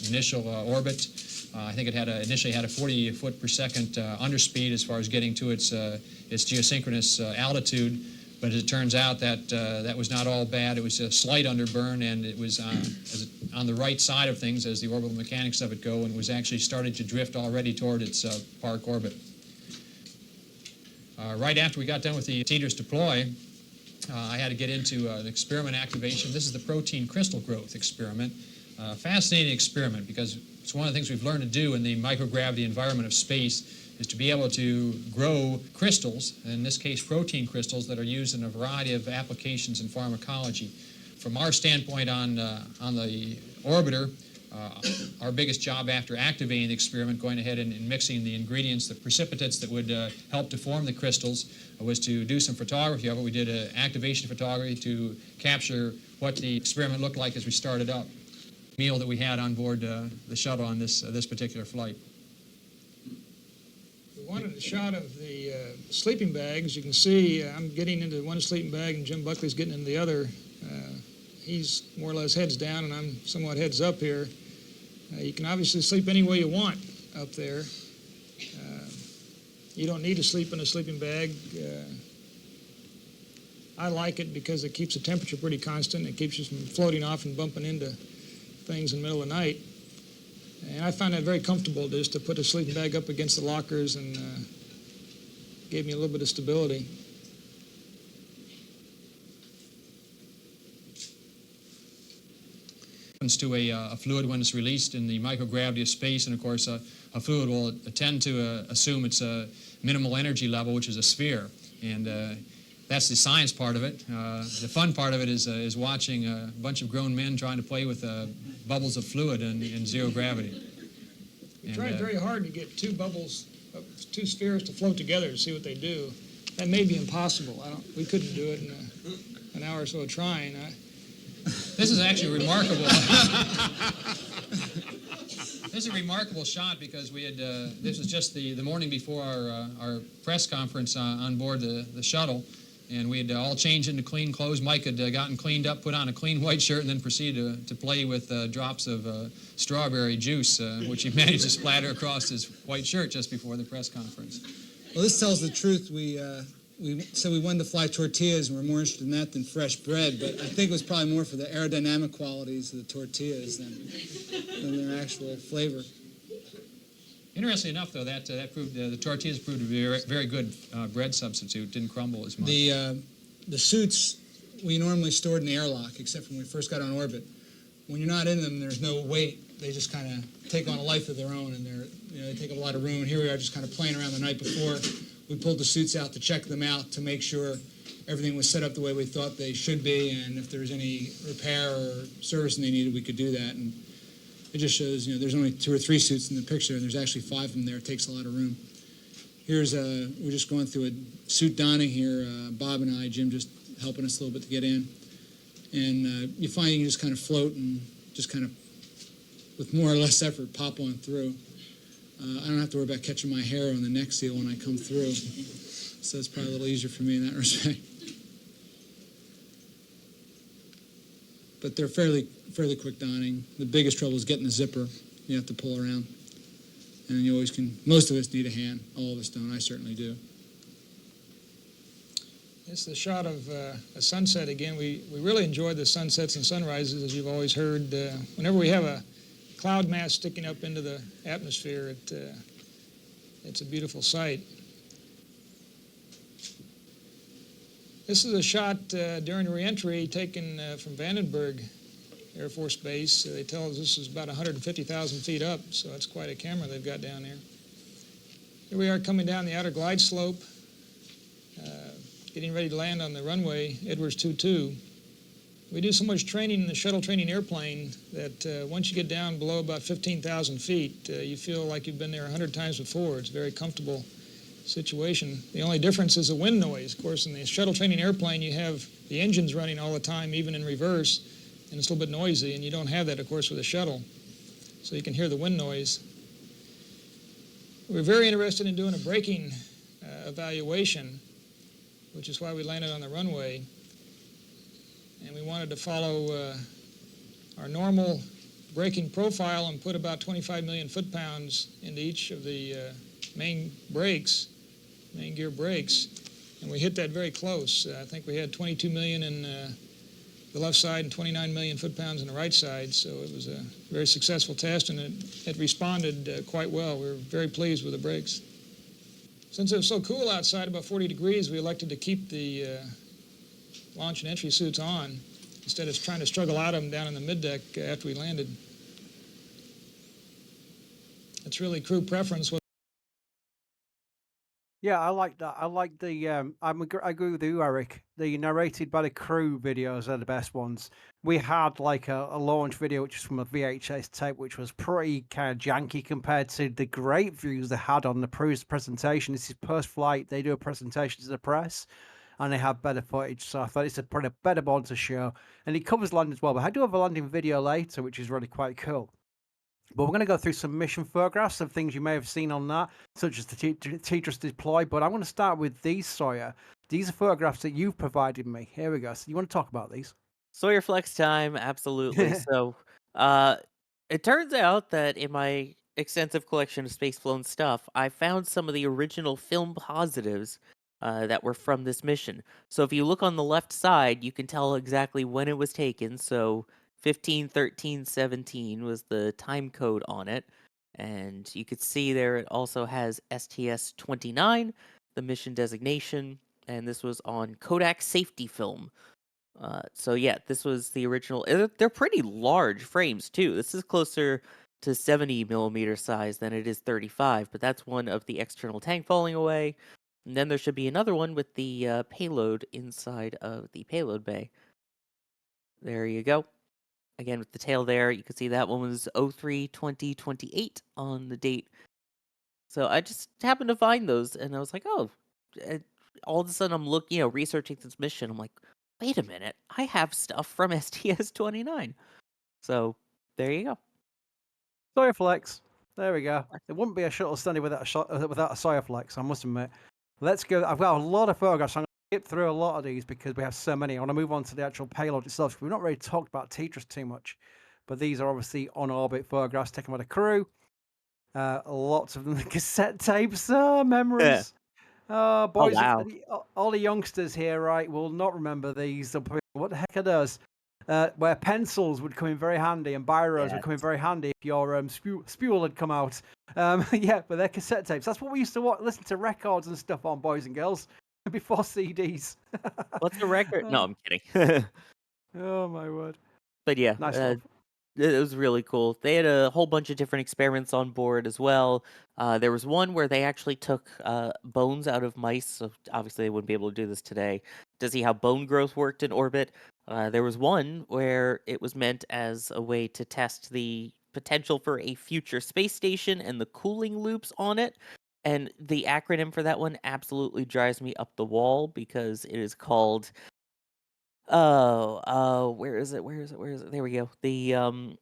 initial orbit. I think it initially had a 40 foot per second underspeed as far as getting to its geosynchronous altitude. But as it turns out, that was not all bad. It was a slight underburn, and it was on the right side of things as the orbital mechanics of it go, and was actually starting to drift already toward its park orbit. Right after we got done with the TDRS deploy, I had to get into an experiment activation. This is the protein crystal growth experiment. Fascinating experiment because it's one of the things we've learned to do in the microgravity environment of space is to be able to grow crystals, in this case protein crystals, that are used in a variety of applications in pharmacology. From our standpoint on the orbiter, our biggest job after activating the experiment, going ahead and mixing the ingredients, the precipitates that would help to form the crystals, was to do some photography of it. We did an activation photography to capture what the experiment looked like as we started up. The meal that we had on board the shuttle on this particular flight. We wanted a shot of the sleeping bags. You can see I'm getting into one sleeping bag and Jim Buckley's getting into the other. He's more or less heads down and I'm somewhat heads up here. You can obviously sleep any way you want up there. You don't need to sleep in a sleeping bag. I like it because it keeps the temperature pretty constant. It keeps you from floating off and bumping into things in the middle of the night. And I found that very comfortable just to put a sleeping bag up against the lockers and gave me a little bit of stability. To a fluid when it's released in the microgravity of space, and of course a fluid will tend to assume its minimal energy level, which is a sphere, and that's the science part of it. The fun part of it is watching a bunch of grown men trying to play with bubbles of fluid in zero gravity. We tried very hard to get two two spheres to float together to see what they do. That may be impossible. We couldn't do it in an hour or so of trying. This is actually remarkable. This is a remarkable shot because we had, this was just the morning before our press conference on board the shuttle, and we had all changed into clean clothes. Mike had gotten cleaned up, put on a clean white shirt, and then proceeded to play with drops of strawberry juice, which he managed to splatter across his white shirt just before the press conference. Well, this tells the truth. We said we wanted to fly tortillas, and we're more interested in that than fresh bread, but I think it was probably more for the aerodynamic qualities of the tortillas than their actual flavor. Interestingly enough, though, that proved the tortillas proved to be a very good bread substitute. Didn't crumble as much. The suits we normally stored in the airlock, except when we first got on orbit. When you're not in them, there's no weight. They just kind of take on a life of their own, and they take up a lot of room. And here we are, just kind of playing around the night before. We pulled the suits out to check them out to make sure everything was set up the way we thought they should be, and if there was any repair or servicing they needed, we could do that. And it just shows, there's only 2 or 3 suits in the picture, and there's actually 5 of them there. It takes a lot of room. Here's we're just going through a suit donning here. Bob and I, Jim, just helping us a little bit to get in, and you find you can just kind of float and just kind of, with more or less effort, pop on through. I don't have to worry about catching my hair on the neck seal when I come through, so it's probably a little easier for me in that respect. But they're fairly quick donning. The biggest trouble is getting the zipper. You have to pull around. And you always can, most of us need a hand. All of us don't. I certainly do. It's the shot of a sunset again. We really enjoy the sunsets and sunrises, as you've always heard. Whenever we have a cloud mass sticking up into the atmosphere, it's a beautiful sight. This is a shot during reentry taken from Vandenberg Air Force Base. They tell us this is about 150,000 feet up, so that's quite a camera they've got down there. Here we are coming down the outer glide slope, getting ready to land on the runway, Edwards 22. We do so much training in the shuttle training airplane that once you get down below about 15,000 feet, you feel like you've been there 100 times before. It's a very comfortable situation. The only difference is the wind noise. Of course, in the shuttle training airplane, you have the engines running all the time, even in reverse, and it's a little bit noisy, and you don't have that, of course, with a shuttle. So you can hear the wind noise. We're very interested in doing a braking evaluation, which is why we landed on the runway. And we wanted to follow our normal braking profile and put about 25 million foot-pounds into each of the main gear brakes. And we hit that very close. I think we had 22 million in the left side and 29 million foot-pounds in the right side. So it was a very successful test, and it responded quite well. We were very pleased with the brakes. Since it was so cool outside, about 40 degrees, we elected to keep the launch and entry suits on instead of trying to struggle out of them down in the middeck after we landed. It's really crew preference. Yeah, I like that. I like the. I agree with you, Eric. The narrated by the crew videos are the best ones. We had like a launch video, which is from a VHS tape, which was pretty kind of janky compared to the great views they had on the presentation. This is post flight. They do a presentation to the press, and they have better footage. So I thought it's probably a better one to show, and it covers landing as well. But I do have a landing video later, which is really quite cool. But we're going to go through some mission photographs of things you may have seen on that, such as the TDRS deploy. But I want to start with these, Sawyer. These are photographs that you've provided me. Here we go. So you want to talk about these? Sawyer Flex time, absolutely. So, it turns out that in my extensive collection of space-flown stuff, I found some of the original film positives that were from this mission. So if you look on the left side, you can tell exactly when it was taken. So 15/13/17 was the time code on it. And you could see there it also has STS-29, the mission designation, and this was on Kodak safety film. So yeah, this was the original. They're pretty large frames too. This is closer to 70 millimeter size than it is 35, but that's one of the external tank falling away. And then there should be another one with the payload inside of the payload bay. There you go. Again, with the tail there, you can see that one was 03/20/28 on the date. So I just happened to find those, and I was like, oh, all of a sudden I'm looking, researching this mission. I'm like, wait a minute, I have stuff from STS-29. So there you go. Sawyer Flex. There we go. It wouldn't be a Shuttle Sunday without a Sawyer Flex, I must admit. Let's go. I've got a lot of photographs. I'm going to skip through a lot of these because we have so many. I want to move on to the actual payload itself, because we've not really talked about TDRS too much. But these are obviously on-orbit photographs taken by the crew. Lots of them cassette tapes. Memories. Boys, wow. all the youngsters here, right, will not remember these. What the heck are those? Where pencils would come in very handy and biros would come in very handy if your spool had come out. Yeah, but they're cassette tapes. That's what we used to listen to records and stuff on, boys and girls, before CDs. What's the record? No, I'm kidding. Oh, my word. But yeah, Nice stuff. it was really cool. They had a whole bunch of different experiments on board as well. There was one where they actually took bones out of mice. So obviously, they wouldn't be able to do this today to see how bone growth worked in orbit. There was one where it was meant as a way to test the potential for a future space station and the cooling loops on it. And the acronym for that one absolutely drives me up the wall because it is called where is it? Where is it? Where is it? There we go. The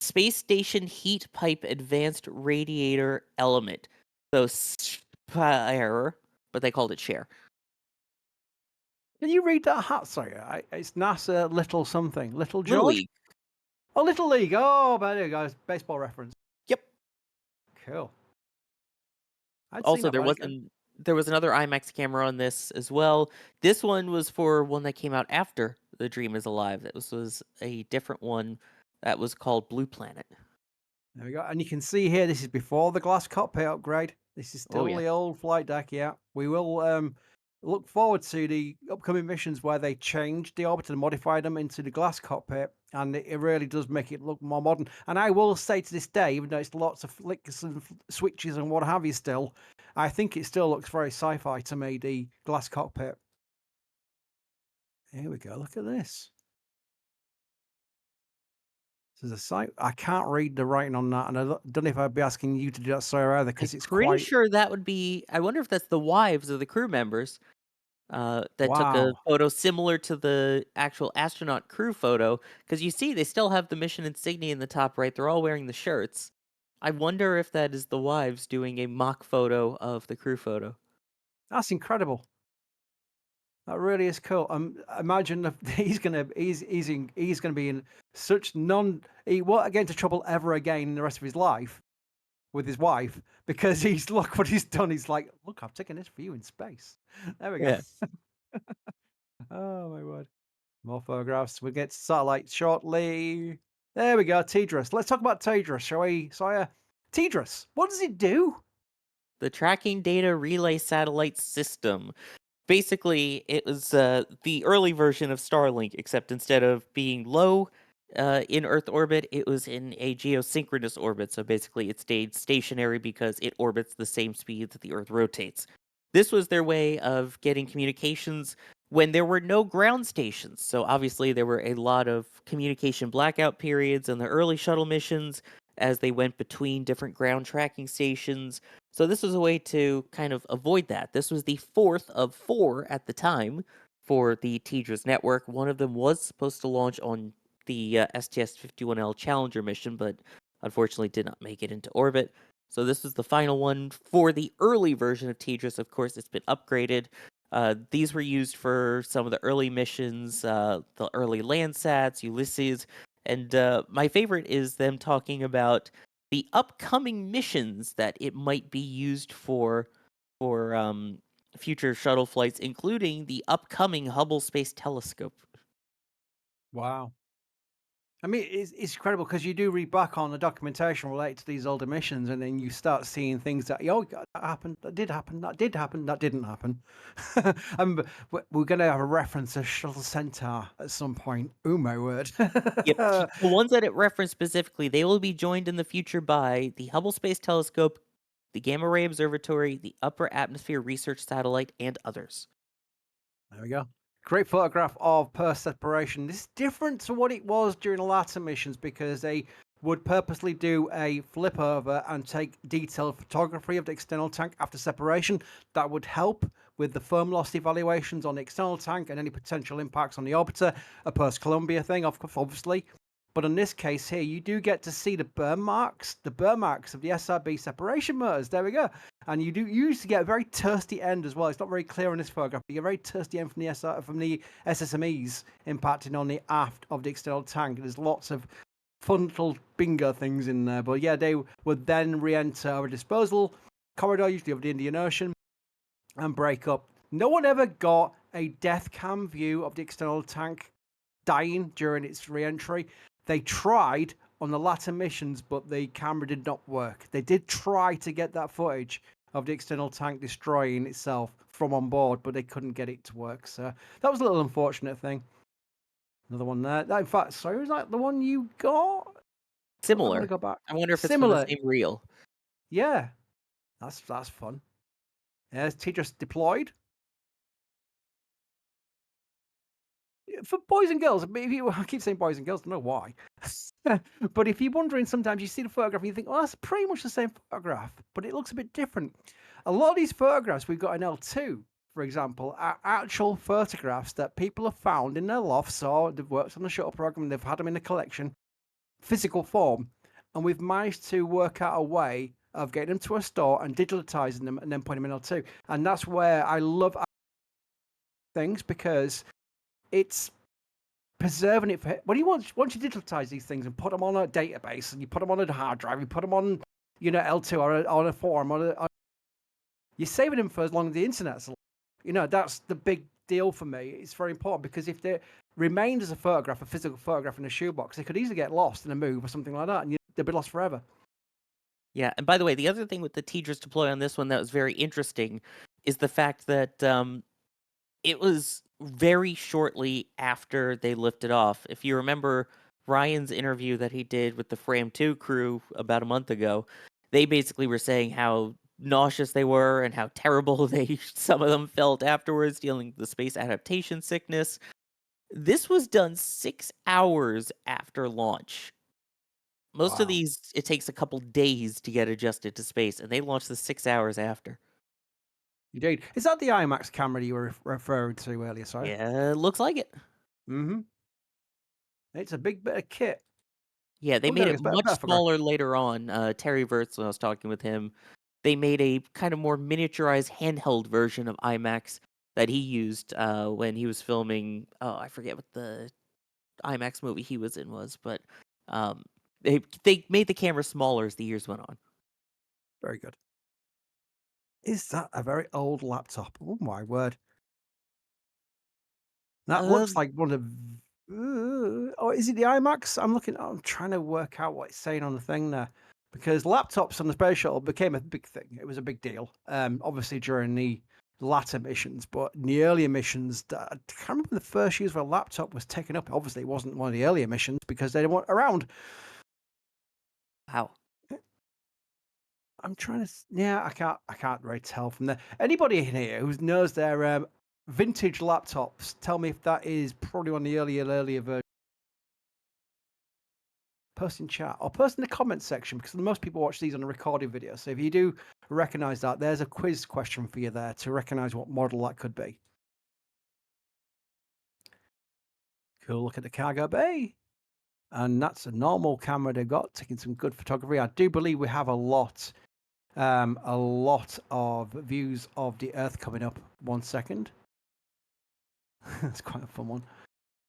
Space Station Heat Pipe Advanced Radiator Element. So SPIRE, but they called it share. Can you read that hat, Sawyer? It's NASA Little something. Little Little George? League. Oh, Little League. Oh, there you go. Baseball reference. Yep. Cool. I'd seen Also, that, but again. there was another IMAX camera on this as well. This one was for one that came out after The Dream is Alive. This was a different one that was called Blue Planet. There we go. And you can see here, this is before the glass cockpit upgrade. This is Oh, still yeah. the old flight deck, yeah. We will look forward to the upcoming missions where they change the orbiter and modify them into the glass cockpit. And it really does make it look more modern. And I will say to this day, even though it's lots of flicks and switches and what have you still, I think it still looks very sci-fi to me, the glass cockpit. Here we go. Look at this. There's a site. I can't read the writing on that, and I don't know if I'd be asking you to do that, Sawyer, either, I'm because it's pretty quite sure that would be. I wonder if that's the wives of the crew members that took a wow. photo similar to the actual astronaut crew photo. Because you see, they still have the mission insignia in the top right. They're all wearing the shirts. I wonder if that is the wives doing a mock photo of the crew photo. That's incredible. That really is cool. Imagine if he's gonna be in such he won't get into trouble ever again in the rest of his life with his wife because he's look what he's done. He's like, look, I've taken this for you in space. There we go. Yeah. Oh my word. More photographs. We'll get to satellite shortly. There we go. TDRS. Let's talk about TDRS, shall we, Sawyer? TDRS. What does it do? The Tracking Data Relay Satellite System. Basically, it was the early version of Starlink, except instead of being low in Earth orbit, it was in a geosynchronous orbit. So basically, it stayed stationary because it orbits the same speed that the Earth rotates. This was their way of getting communications when there were no ground stations. So obviously, there were a lot of communication blackout periods in the early shuttle missions as they went between different ground tracking stations. So this was a way to kind of avoid that. This was the fourth of 4 at the time for the TDRS network. One of them was supposed to launch on the STS-51L Challenger mission, but unfortunately did not make it into orbit. So this was the final one for the early version of TDRS. Of course, it's been upgraded. These were used for some of the early missions, the early Landsats, Ulysses, and my favorite is them talking about the upcoming missions that it might be used for future shuttle flights, including the upcoming Hubble Space Telescope. Wow. I mean, it's incredible because you do read back on the documentation related to these older missions, and then you start seeing things that, oh, that happened, that did happen, that did happen, that didn't happen. We're going to have a reference to Shuttle Centaur at some point. Oh, my word. Yep, the ones that it referenced specifically, they will be joined in the future by the Hubble Space Telescope, the Gamma Ray Observatory, the Upper Atmosphere Research Satellite, and others. There we go. Great photograph of Perth separation. This is different to what it was during the latter missions because they would purposely do a flip over and take detailed photography of the external tank after separation. That would help with the foam loss evaluations on the external tank and any potential impacts on the orbiter, a post-Columbia thing, obviously. But in this case here, you do get to see the burn marks of the SRB separation motors. There we go. And you used to get a very thirsty end as well. It's not very clear in this photograph, but you get a very thirsty end from the SSMEs impacting on the aft of the external tank. There's lots of fun little bingo things in there. But yeah, they would then re-enter a disposal corridor, usually over the Indian Ocean, and break up. No one ever got a death cam view of the external tank dying during its re-entry. They tried on the latter missions, but the camera did not work. They did try to get that footage of the external tank destroying itself from on board, but they couldn't get it to work. So that was a little unfortunate thing. Another one there. In fact, sorry, was that the one you got? I'm Similar. gonna go back. I wonder if it's from Similar. the same reel. Yeah, that's fun. Yeah, TDRS deployed. For boys and girls, I keep saying boys and girls, I don't know why. But if you're wondering, sometimes you see the photograph and you think, oh, that's pretty much the same photograph, but it looks a bit different. a lot of these photographs we've got in L2, for example, are actual photographs that people have found in their lofts, or they've worked on the shuttle program, they've had them in a collection, physical form, and we've managed to work out a way of getting them to a store and digitizing them and then putting them in L2. And that's where I love things, because it's preserving it for when you once you digitize these things and put them on a database and you put them on a hard drive, you put them on L2 or on a forum you're saving them for as long as the internet's alive. That's the big deal for me. It's very important, because if they remained as a physical photograph in a shoebox, they could easily get lost in a move or something like that, and they'd be lost forever. Yeah, and by the way, the other thing with the TDRS deploy on this one that was very interesting is the fact that it was very shortly after they lifted off. If you remember Ryan's interview that he did with the Frame 2 crew about a month ago, they basically were saying how nauseous they were and how terrible some of them felt afterwards, dealing with the space adaptation sickness. This was done 6 hours after launch. Most of Wow. these, it takes a couple days to get adjusted to space, and they launched this 6 hours after. Indeed. Is that the IMAX camera you were referring to earlier, sorry? Yeah, looks like it. Mm-hmm. It's a big bit of kit. Yeah, they Oh, made there it it is. much Better photograph. smaller later on. Terry Virts, when I was talking with him, they made a kind of more miniaturized handheld version of IMAX that he used when he was filming. Oh, I forget what the IMAX movie he was in was, but um, they made the camera smaller as the years went on. Very good. Is that a very old laptop? Oh my word. That looks Um, like one of oh, is it the IMAX? I'm trying to work out what it's saying on the thing there. Because laptops on the space shuttle became a big thing. It was a big deal. Obviously during the latter missions, but in the earlier missions, I can't remember when the first use of a laptop was taken up. Obviously, it wasn't one of the earlier missions because they weren't around. wow. I'm trying to. Yeah, I can't really tell from there. Anybody in here who knows their vintage laptops, tell me if that is probably one of the earlier versions. Post in chat or post in the comment section, because most people watch these on a recorded video. So if you do recognize that, there's a quiz question for you there to recognize what model that could be. Cool. Look at the cargo bay. And that's a normal camera they've got, taking some good photography. I do believe we have a lot of views of the Earth coming up. 1 second. That's quite a fun one.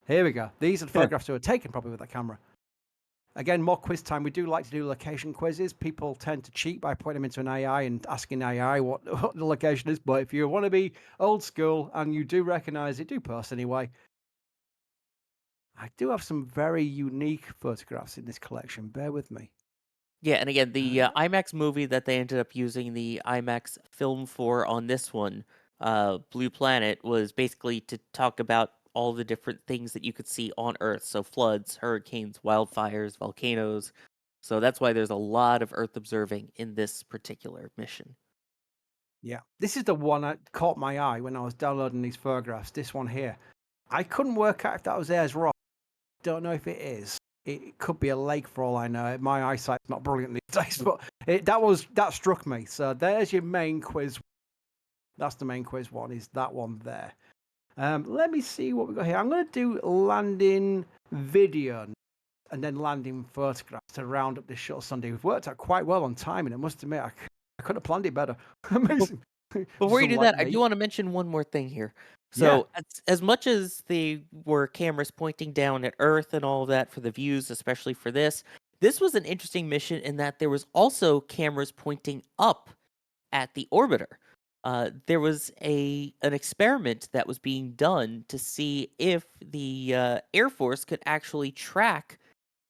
Here we go. These are the photographs that were taken probably with that camera. Again, more quiz time. We do like to do location quizzes. People tend to cheat by putting them into an AI and asking AI what the location is. But if you want to be old school and you do recognize it, do post anyway. I do have some very unique photographs in this collection. Bear with me. Yeah, and again, the IMAX movie that they ended up using the IMAX film for on this one, Blue Planet, was basically to talk about all the different things that you could see on Earth. So floods, hurricanes, wildfires, volcanoes. So that's why there's a lot of Earth observing in this particular mission. Yeah, this is the one that caught my eye when I was downloading these photographs. This one here. I couldn't work out if that was Ayers Rock. Don't know if it is. It could be a lake for all I know. My eyesight's not brilliant these days, but that struck me. So there's your main quiz. That's the main quiz one, is that one there. Let me see what we got here. I'm going to do landing video and then landing photographs to round up this Shuttle Sunday. We've worked out quite well on timing. I must admit, I couldn't have planned it better. Amazing. Before you Just do unlike that, I me. do want to mention one more thing here. Yeah. So, as much as they were cameras pointing down at Earth and all of that for the views, especially for this was an interesting mission in that there was also cameras pointing up at the orbiter. There was an experiment that was being done to see if the Air Force could actually track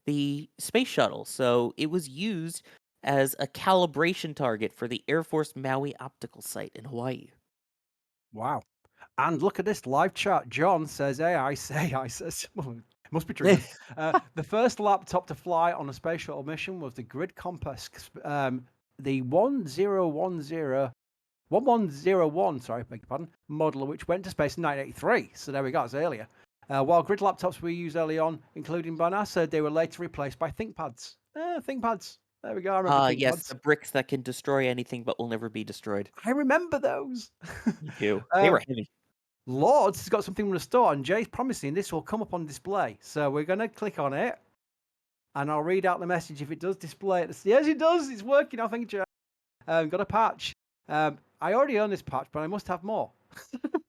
the space shuttle. So it was used as a calibration target for the Air Force Maui optical site in Hawaii. Wow. And look at this live chat. John says AI says, well, it must be true then. The first laptop to fly on a space shuttle mission was the Grid Compass, the 1101, sorry, beg your pardon, model, which went to space in 1983. So there we go, it's earlier. While grid laptops were used early on, including by NASA, they were later replaced by ThinkPads. ThinkPads. There we go. I remember think Yes, pods. the bricks that can destroy anything but will never be destroyed. I remember those. Me too. They were heavy. Lords has got something to store, and Jay's promising this will come up on display. So we're going to click on it, and I'll read out the message if it does display it. Yes, it does. It's working. I think, Jay. Got a patch. I already own this patch, but I must have more.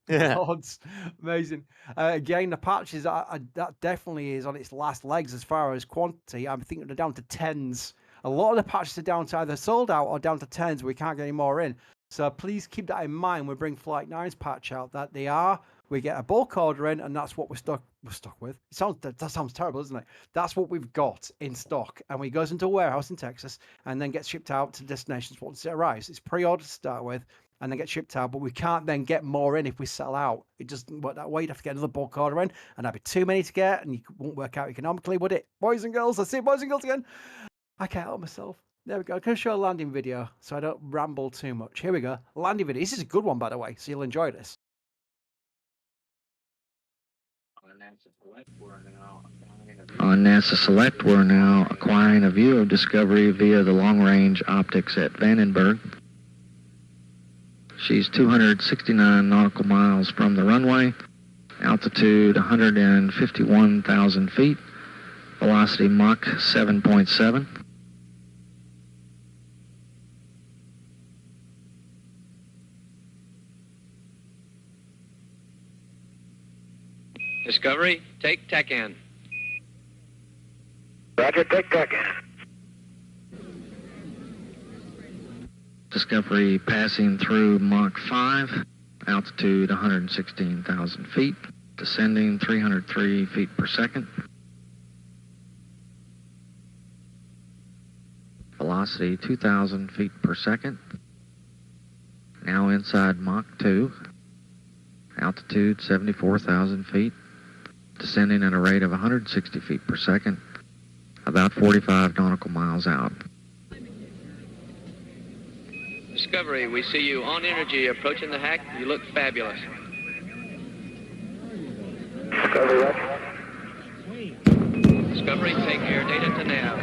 Yeah. Lords, amazing. Again, the patch is that definitely is on its last legs as far as quantity. I'm thinking they're down to 10s. A lot of the patches are down to either sold out or down to 10s. We can't get any more in. So please keep that in mind. We bring Flight 9's patch out that they are. We get a bulk order in, and that's what we're stuck with. That sounds terrible, doesn't it? That's what we've got in stock, and we goes into a warehouse in Texas and then gets shipped out to destinations once it arrives. It's pre-ordered to start with, and then get shipped out, but we can't then get more in if we sell out. It doesn't work that way. You'd have to get another bulk order in, and that'd be too many to get, and you won't work out economically, would it? Boys and girls, I see boys and girls again. I can't help myself. There we go. I'm going to show a landing video so I don't ramble too much. Here we go. Landing video. This is a good one, by the way, so you'll enjoy this. On NASA Select, we're now acquiring a view of Discovery via the long-range optics at Vandenberg. She's 269 nautical miles from the runway, altitude 151,000 feet, velocity Mach 7.7. Discovery, take TechN. Roger, take TechN. Discovery passing through Mach 5, altitude 116,000 feet, descending 303 feet per second. Velocity 2,000 feet per second. Now inside Mach 2, altitude 74,000 feet, descending at a rate of 160 feet per second, about 45 nautical miles out. Discovery, we see you on energy approaching the hack. You look fabulous. Discovery, Roger. Discovery, take your data to nav.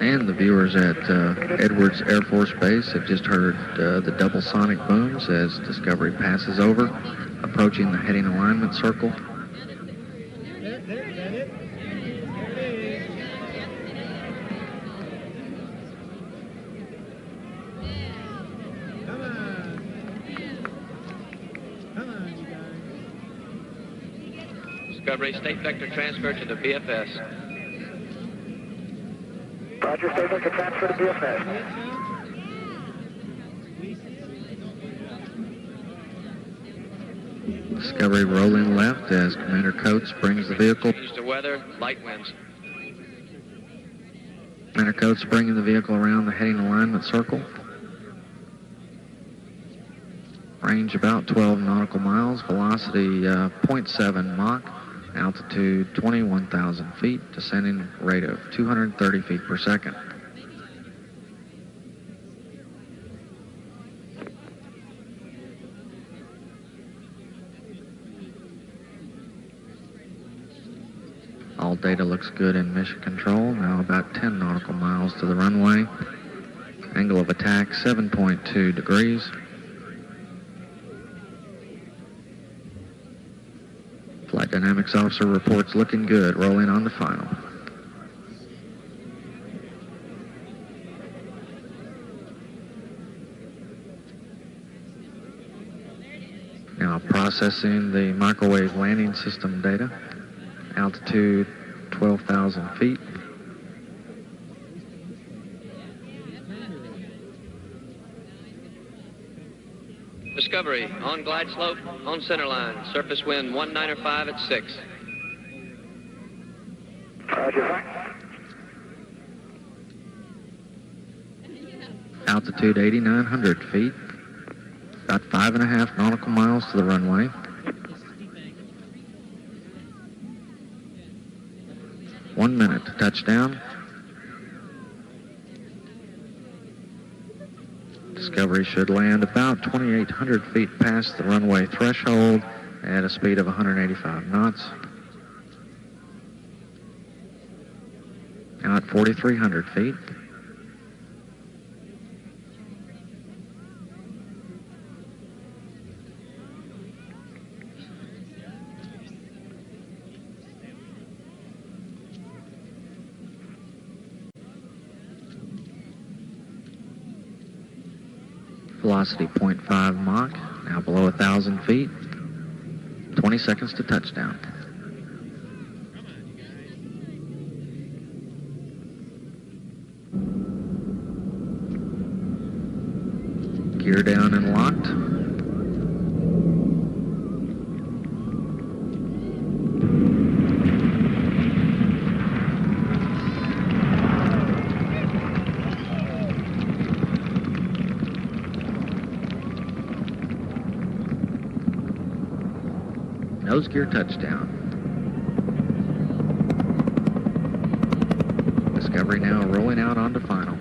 And the viewers at Edwards Air Force Base have just heard the double sonic booms as Discovery passes over, approaching the heading alignment circle. Discovery, state vector transfer to the BFS. Roger, state vector transfer to BFS. Discovery rolling left as Commander Coates brings the vehicle. Use the weather, light winds. Commander Coates bringing the vehicle around the heading alignment circle. Range about 12 nautical miles, velocity 0.7 Mach, altitude 21,000 feet, descending rate of 230 feet per second. All data looks good in mission control, now about 10 nautical miles to the runway. Angle of attack 7.2 degrees. Flight Dynamics Officer reports looking good, rolling on to final. Now processing the microwave landing system data. Altitude 12,000 feet. Discovery, on glide slope, on center line, surface wind 195 at 6. Roger. Altitude 8,900 feet. About 5.5 nautical miles to the runway. One minute to touchdown. Discovery should land about 2,800 feet past the runway threshold at a speed of 185 knots. Now at 4,300 feet. Velocity 0.5 Mach, now below 1,000 feet. 20 seconds to touchdown. Gear down and locked. Nose gear touchdown. Discovery now rolling out onto final.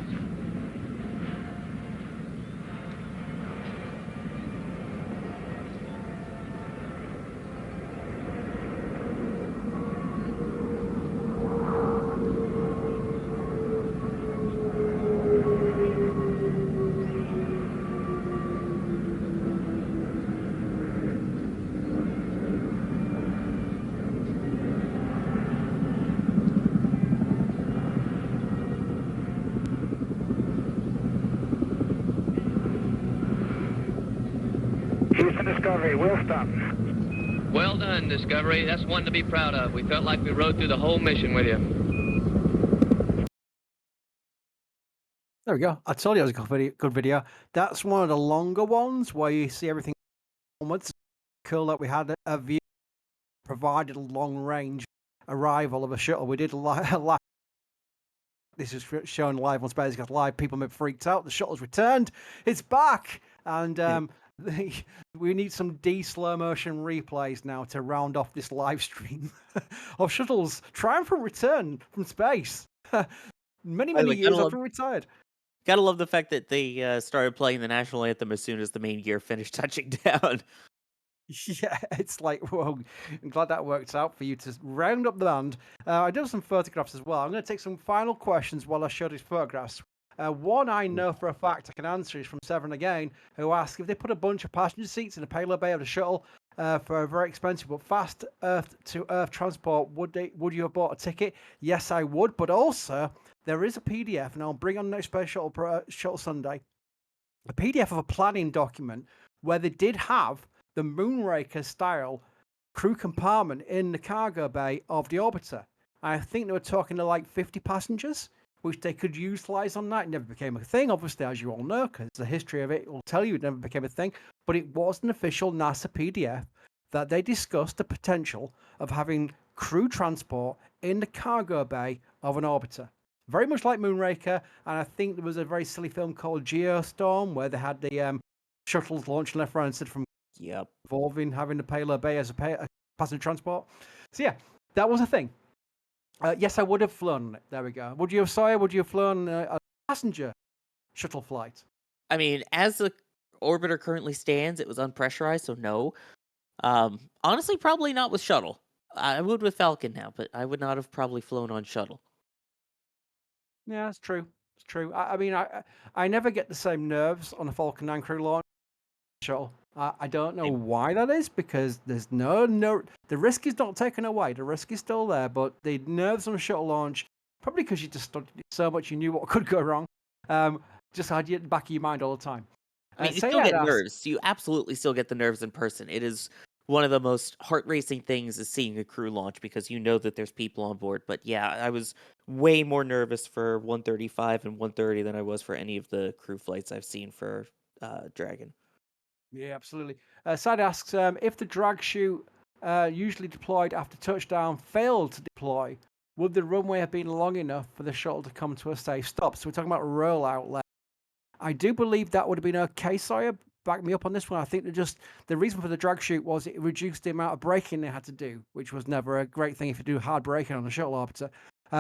Houston Discovery, we'll stop. Well done, Discovery. That's one to be proud of. We felt like we rode through the whole mission with you. There we go. I told you it was a good video. That's one of the longer ones where you see everything onwards. Cool that we had a view provided a long range arrival of a shuttle. We did live. This is shown live on SpaceX Live. People may have freaked out. The shuttle's returned. It's back. And we need some slow motion replays now to round off this live stream of shuttles triumphant return from space. many years after we retired. Gotta love the fact that they started playing the national anthem as soon as the main gear finished touching down. Yeah, it's like, whoa, I'm glad that worked out for you to round up the band. I do have some photographs as well. I'm going to take some final questions while I show these photographs. One I know for a fact I can answer is from Severin again, who asked if they put a bunch of passenger seats in the payload bay of the shuttle for a very expensive but fast Earth-to-Earth transport, would you have bought a ticket? Yes, I would, but also there is a PDF, and I'll bring on next Space Shuttle Sunday, a PDF of a planning document where they did have the Moonraker style crew compartment in the cargo bay of the orbiter. I think they were talking to like 50 passengers, which they could utilize on that. It never became a thing, obviously, as you all know, because the history of it will tell you it never became a thing. But it was an official NASA PDF that they discussed the potential of having crew transport in the cargo bay of an orbiter. Very much like Moonraker, and I think there was a very silly film called Geostorm where they had the shuttles launching left, right, and center from involving having the payload bay as a passenger transport. So yeah, that was a thing. Yes, I would have flown on it. There we go. Would you have, Sawyer? Would you have flown a passenger shuttle flight? I mean, as the orbiter currently stands, it was unpressurized, so no. Honestly, probably not with shuttle. I would with Falcon now, but I would not have probably flown on shuttle. Yeah, it's true. It's true. I mean, I never get the same nerves on a Falcon 9 crew launch shuttle. I don't know why that is, because there's no the risk is not taken away. The risk is still there, but the nerves on a shuttle launch, probably because you just studied it so much, you knew what could go wrong. Just had you at the back of your mind all the time. I mean, you still get nerves. You absolutely still get the nerves in person. It is one of the most heart-racing things is seeing a crew launch because you know that there's people on board. But yeah, I was way more nervous for 135 and 130 than I was for any of the crew flights I've seen for Dragon. Yeah, absolutely. Sad asks, if the drag chute usually deployed after touchdown failed to deploy, would the runway have been long enough for the shuttle to come to a safe stop? So we're talking about rollout left. I do believe that would have been okay, Sawyer. Back me up on this one. I think the reason for the drag chute was it reduced the amount of braking they had to do, which was never a great thing if you do hard braking on a shuttle orbiter.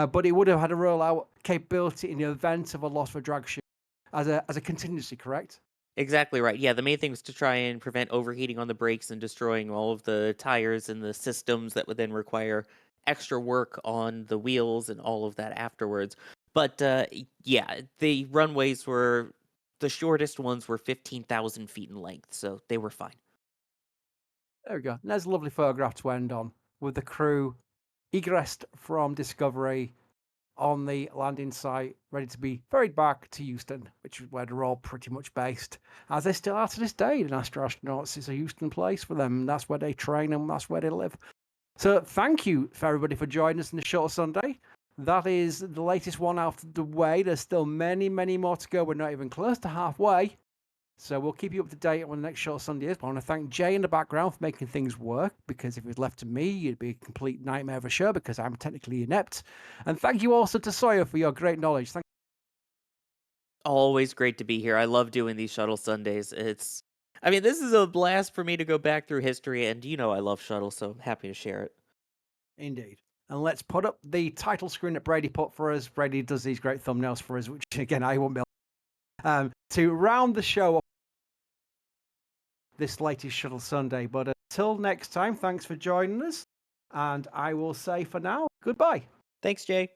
But it would have had a rollout capability in the event of a loss of a drag chute as a contingency, correct? Exactly right. Yeah, the main thing was to try and prevent overheating on the brakes and destroying all of the tires and the systems that would then require extra work on the wheels and all of that afterwards. But yeah, the runways were the shortest ones were 15,000 feet in length, so they were fine. There we go. And there's a lovely photograph to end on with the crew egressed from Discovery on the landing site, ready to be ferried back to Houston, which is where they're all pretty much based, as they still are to this day. The astronauts, it's a Houston place for them. That's where they train and that's where they live. So thank you for everybody for joining us in the Shuttle Sunday. That is the latest one out of the way. There's still many, many more to go. We're not even close to halfway. So we'll keep you up to date on when the next Shuttle Sunday is. But I want to thank Jay in the background for making things work, because if it was left to me, it'd be a complete nightmare of a show because I'm technically inept. And thank you also to Sawyer for your great knowledge. Thank Always great to be here. I love doing these Shuttle Sundays. I mean, this is a blast for me to go back through history, and I love Shuttle, so I'm happy to share it. Indeed. And let's put up the title screen that Brady put for us. Brady does these great thumbnails for us, which again, I won't be able to round the show up this latest Shuttle Sunday. But until next time, thanks for joining us. And I will say for now, goodbye. Thanks, Jay.